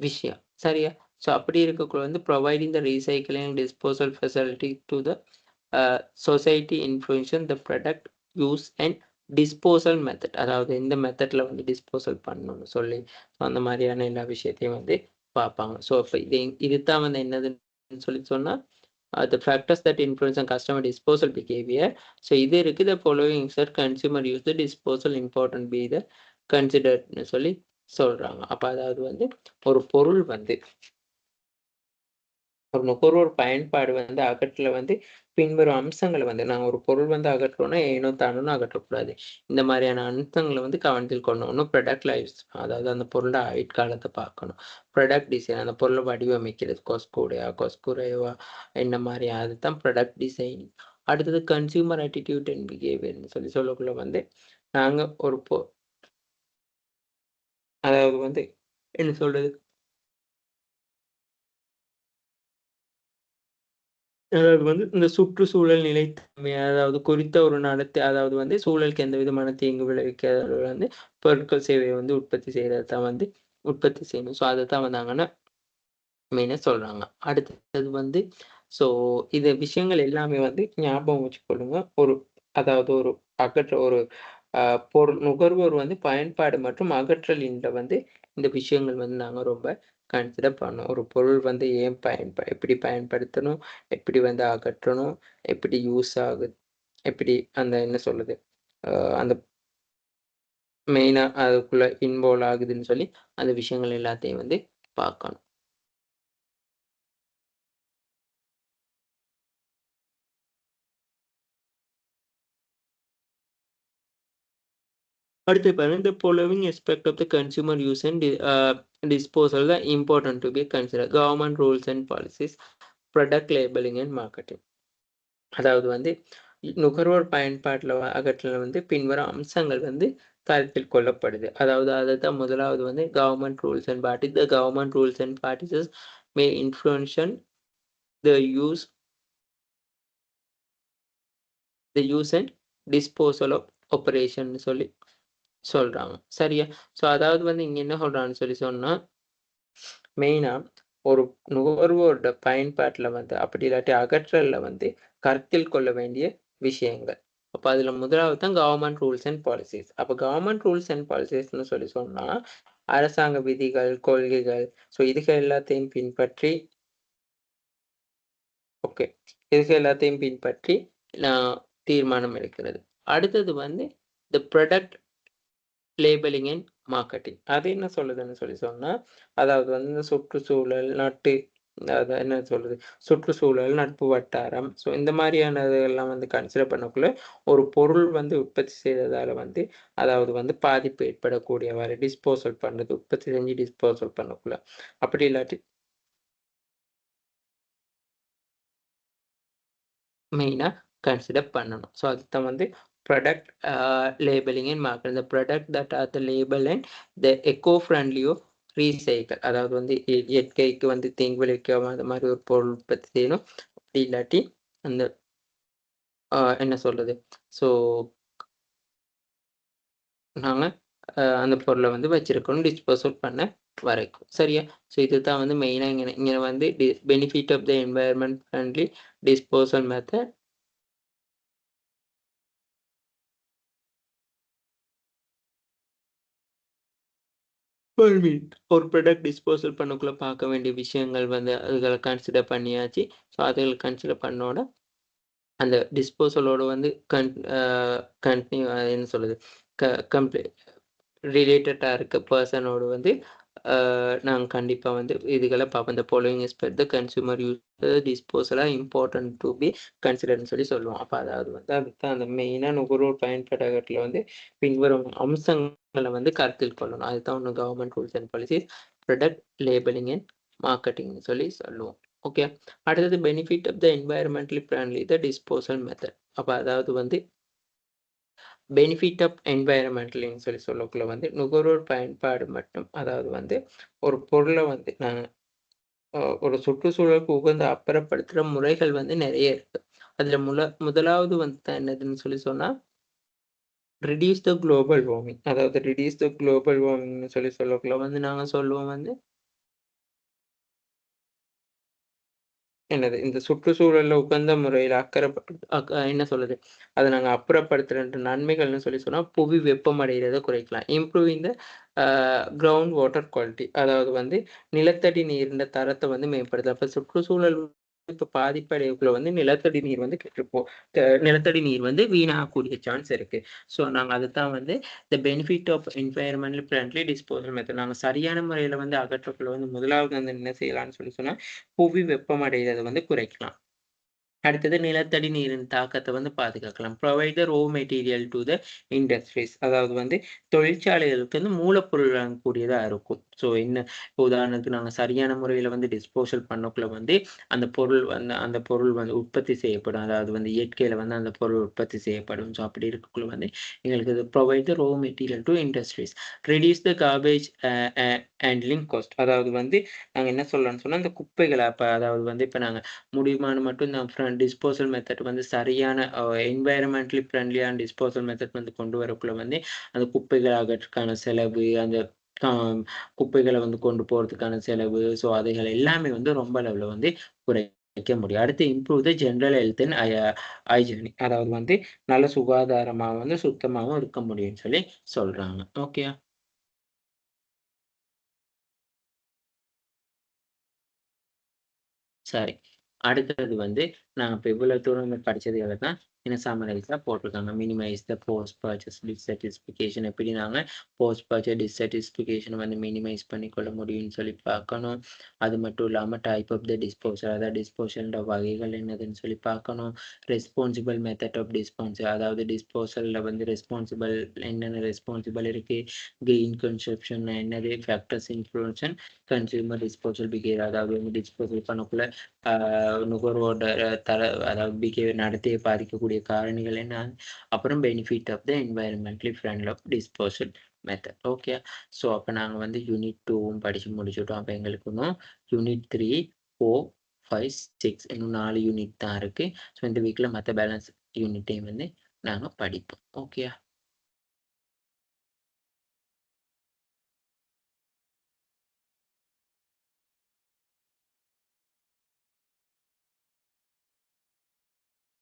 விஷயம். சரியா? ஸோ அப்படி இருக்கக்குள்ள வந்து providing the recycling and disposal facility to the society influence the product use and disposal method அதாவது எந்த மெத்தட்ல வந்து டிஸ்போசல் பண்ணணும்னு சொல்லி அந்த மாதிரியான எல்லா விஷயத்தையும் வந்து பார்ப்பாங்க. ஸோ அப்ப இதுதான் வந்து என்னதுன்னு சொன்னா the factors that influence on customer disposal behavior. So இது இருக்கு the following sir consumer use the disposal important be the considered சொல்லி சொல்றாங்க. அப்ப அதாவது வந்து ஒரு பொருள் வந்து ஒரு நுகர்வோர் பயன்பாடு வந்து அகற்றல வந்து பின்வரும் அம்சங்கள வந்து நாங்க ஒரு பொருள் வந்து அகற்றோம்னா, ஏனோ தானோன்னு அகற்றக்கூடாது. இந்த மாரியான அம்சங்கள வந்து கவனத்தில் கொள்ளணும். ஒண்ணு ப்ராடக்ட் லைஃப் அதாவது அந்த பொருளோட ஆயுட்காலத்த பார்க்கணும். ப்ராடக்ட் டிசைன் அந்த பொருள வடிவமைக்கிறது. கொஸ்கூடையா, கொஸ்குறைவா என்ன மாரி அதுதான் ப்ராடக்ட் டிசைன். அடுத்தது கன்சியூமர் ஆட்டிட்யூட் அண்ட் பிஹேவியர்ன்னு சொல்லக்குள்ள வந்து, நாங்க ஒரு அதாவது வந்து என்ன சொல்றது? அதாவது வந்து இந்த சுற்றுச்சூழல் நிலைத்தன்மை, அதாவது குறித்த ஒரு நடத்தை அதாவது வந்து சூழலுக்கு எந்த விதமான தீங்கு விளைவிக்காத வந்து பொருட்கள், சேவைய வந்து உற்பத்தி செய்றது தான் வந்து உற்பத்தி செய்யணும். ஸோ அதத்தான் வந்தாங்கன்னா மெயினா சொல்றாங்க. அடுத்தது வந்து ஸோ இந்த விஷயங்கள் எல்லாமே வந்து ஞாபகம் வச்சுக்கொள்ளுங்க. அதாவது ஒரு ஒரு அ பொருள் நுகர்வோர் வந்து பயன்பாடு மற்றும் அகற்றலின்ல வந்து இந்த விஷயங்கள் வந்து நாங்க ரொம்ப கன்சிடர் பண்ணோம். ஒரு பொருள் வந்து ஏன் எப்படி பயன்படுத்தணும்? எப்படி வந்து அகற்றணும்? எப்படி யூஸ் ஆகுது? எப்படி அந்த என்ன சொல்றது? அ அந்த மெயினா அதுக்குள்ள இன்வால்வ் ஆகுதுன்னு சொல்லி, அந்த விஷயங்கள் எல்லாத்தையும் வந்து பார்க்கணும். அடுத்து பாருங்க, the following aspect of the consumer use and disposal are important to be considered. Government rules and policies, product labeling and marketing. அதாவது வந்து நுகர்வோர் பயன்பாட்டுல அகற்றல வந்து பின்வரும் அம்சங்கள் வந்து கருத்தில் கொள்ளப்படுது. அதாவது அதத்தான் முதலாவது வந்து government rules and party the government rules and parties may influence the use and disposal of ஆப்பரேஷன்னு சொல்லி சொல்றாங்க. சரியா? ஸோ அதாவது வந்து இங்க என்ன சொல்றாங்கன்னு சொன்னா, மெயினா ஒரு நுகர்வோரோட பயன்பாட்டுல வந்து அப்படி இல்லாட்டி அகற்றல்ல வந்து கருத்தில் கொள்ள வேண்டிய விஷயங்கள். அப்ப அதுல முதலாவது தான் கவர்ன்மெண்ட் ரூல்ஸ் அண்ட் பாலிசிஸ். அப்ப கவர்ன்மெண்ட் ரூல்ஸ் அண்ட் பாலிசிஸ்ன்னு சொன்னா, அரசாங்க விதிகள், கொள்கைகள் ஸோ இதுகள் எல்லாத்தையும் பின்பற்றி ஓகே. இதுகள் எல்லாத்தையும் பின்பற்றி நான் தீர்மானம் எடுக்கிறது. அடுத்தது வந்து the product labelling and marketing. அது என்ன சொல்லுதுன்னு சொன்னா, அதாவது வந்து இந்த சுற்றுச்சூழல், அத என்ன சொல்றது? சுற்றுச்சூழல், நட்பு வட்டாரம். ஸோ இந்த மாரியானதெல்லாம் வந்து கன்சிடர் பண்ணக்குள்ள, ஒரு பொருள் வந்து உற்பத்தி செய்றதால வந்து, அதாவது வந்து பாதிப்பு ஏற்படக்கூடியவாறு டிஸ்போசல் பண்றது. உற்பத்தி செஞ்சு டிஸ்போசல் பண்ணக்குள்ள. அப்படி இல்லாட்டி மெயினா கன்சிடர் பண்ணணும். ஸோ அதுதான் வந்து product labelling and marketing. The product that are the label and the eco ஃப்ரெண்ட்லியோ ரீசைக்கிள். அதாவது வந்து இயற்கைக்கு வந்து தீங்கு விளைவிக்காம அந்த மாரி ஒரு பொருள் உற்பத்தி செய்யணும். அப்படி இல்லாட்டி அந்த என்ன சொல்றது? ஸோ நாங்க அந்த பொருள வந்து வச்சிருக்கணும். டிஸ்போசல் பண்ண வரைக்கும். சரியா? ஸோ இதுதான் வந்து மெயினா இங்க இங்க வந்து benefit of the environment friendly disposal method. ஒரு மினிட். ஒரு ப்ராடக்ட் டிஸ்போசல் பண்ணக்குள்ள பார்க்க வேண்டிய விஷயங்கள் வந்து அதுகள கன்சிடர் பண்ணியாச்சு. ஸோ அதுகள கன்சிடர் பண்ணோன அந்த டிஸ்போசலோட வந்து கண்டினியூ என்ன சொல்றது கம்ப்ளீ ரிலேட்டடா இருக்க பெர்சனோட வந்து நாங்க கண்டிப்பா வந்து இதுகள பார்ப்போம். "The following is per the consumer use disposal are important to be கன்சிடர்ட்ன்னு" சொல்லி சொல்லுவோம். அப்ப அதாவது வந்து அதுதான் அந்த மெயினா நுகர்வோர் பயன்பாட்டகத்துல வந்து பின்வரும் அம்சங்கள வந்து கருத்தில் கொள்ளணும். அதுதான் ஒண்ணு government rules and policies, product labelling and marketing சொல்லி சொல்லுவோம். ஓகே. அடுத்தது benefit of the environmentally friendly the disposal method. அப்ப அதாவது வந்து பெனிஃபிட் ஆஃப் என்வைரன்மென்டல்ன்னு சொல்லி சொல்லக்குள்ள வந்து நுகர்வோர் பயன்பாடு மட்டும். அதாவது வந்து ஒரு பொருள வந்து நாங்க ஒரு சுற்றுச்சூழலுக்கு உகந்த அப்புறப்படுத்துற முறைகள் வந்து நெறைய இருக்கு. அதுல முதலாவது வந்து என்னதுன்னு சொல்லி சொன்னா, ரெடியூஸ் த குளோபல் வார்மிங். அதாவது ரெடியூஸ் த குளோபல் வார்மிங்ன்னு சொல்லி சொல்லக்குள்ள வந்து நாங்க சொல்லுவோம் வந்து என்னது இந்த சுற்றுச்சூழல்ல உகந்த முறையில என்ன சொல்லுது? அத நாங்க அப்புறப்படுத்துற நன்மைகள்னு சொல்லி சொன்னா, புவி வெப்பமடையறத குறைக்கலாம். Improving the a ground water quality. அதாவது வந்து நிலத்தடி நீரின் தரத்த வந்து மேம்படுத்தலாம். அப்ப சுற்றுச்சூழல் இப்ப பாதிப்படையக்குள்ள வந்து நிலத்தடி நீர் வந்து கெட்டுப்போ நிலத்தடி நீர் வந்து வீணாகக்கூடிய சான்ஸ் இருக்கு. ஸோ நாங்க அதத்தான் வந்து the benefit of environmental friendly disposal method. நாங்க சரியான முறையில வந்து அகற்றக்குள்ள வந்து முதலாவது வந்து என்ன செய்யலாம்னு சொல்லி சொன்னா, புவி வெப்பமடைதத வந்து குறைக்கலாம். அடுத்தது நிலத்தடி நீரின் தாக்கத்த வந்து பாதுகாக்கலாம். Provide the raw material to the industries. அதாவது வந்து தொழிற்சாலைகளுக்கு வந்து மூலப்பொருள் வழங்கக்கூடியதா இருக்கும். ஸோ என்ன இப்போ உதாரணத்துக்கு நாங்க சரியான முறையில வந்து டிஸ்போசல் பண்ணக்குள்ள வந்து அந்த பொருள் வந்து உற்பத்தி செய்யப்படும். அதாவது வந்து இயற்கையில வந்து அந்த பொருள் உற்பத்தி செய்யப்படும். ஸோ அப்படி இருக்கக்குள்ள வந்து எங்களுக்கு இது provide the raw material to industries. Reduce the garbage a handling cost. அதாவது வந்து நாங்க என்ன சொல்லலாம்னு சொன்னா, இந்த குப்பைகள அதாவது வந்து இப்ப நாங்க முடியுமான மட்டும் இந்த டிஸ்போசல் மெத்தட் வந்து சரியான என்வைரன்மென்டலி ஃப்ரெண்ட்லியான டிஸ்போசல் மெத்தட் வந்து கொண்டு வரக்குள்ள வந்து, அந்த குப்பைகள் அகற்றக்கான செலவு, அந்த அ குப்பைகள வந்து கொண்டு போறதுக்கான செலவு, ஸோ அதுகள் எல்லாமே வந்து ரொம்ப அளவுல வந்து குறைக்க முடியும். அடுத்து improve the general health and hygienic. அதாவது வந்து நல்ல சுகாதாரமா வந்து சுத்தமாவும் இருக்க முடியும்னு சொல்லி சொல்றாங்க. ஓகேயா? சரி. அடுத்தது வந்து, நாங்க இப்ப இவ்வளவு தூரம் படிச்சதுகள தான் இன்னும் சம்மரைஸா போட்டிருக்காங்க. மினிமைஸ் த போஸ்ட் பர்ச்சேஸ் டிஸ்சாட்டிஸ்ஃபிகேஷன் எப்படி நாங்க போஸ்ட் பர்ச்சேஸ் டிஸ்சாட்டிஸ்ஃபிகேஷன் வந்து மினிமைஸ் பண்ணிக்கொள்ள முடியும்னு சொல்லி பார்க்கணும். அது மட்டும் இல்லாம டைப் ஆஃப் த டிஸ்போசல், அதாவது டிஸ்போசல்ன்ற வகைகள் என்னதுன்னு சொல்லி பார்க்கணும். ரெஸ்பான்சிபிள் மெத்தட் ஆஃப் டிஸ்போசல், அதாவது டிஸ்போசல்ல வந்து என்னென்ன ரெஸ்பான்சிபிள் இருக்கு, கிரீன் கன்சப்ஷன் என்னது, factors influence consumer disposal behaviour. அதாவது வந்து டிஸ்போசல் பண்ணக்குள்ள ஆ நுகர்வோரோட தர அதாவது பிஹேவியர் நடத்தைய பாதிக்கக்கூடிய காரணிகள் என்ன? அப்புறம் benefit of the environmentally friendly of disposal method. Okay. So அப்ப நாங்க வந்து யூனிட் 2வும் படிச்சு முடிச்சுட்டோம். அப்ப எங்களுக்கு இன்னும் யூனிட் 3, 4, 5, 6 இன்னும் 4 யூனிட் தான் இருக்கு. ஸோ இந்த வீக்ல மத்த பேலன்ஸ் யூனிட்டையும் வந்து நாங்க படிப்போம். ஓகேயா?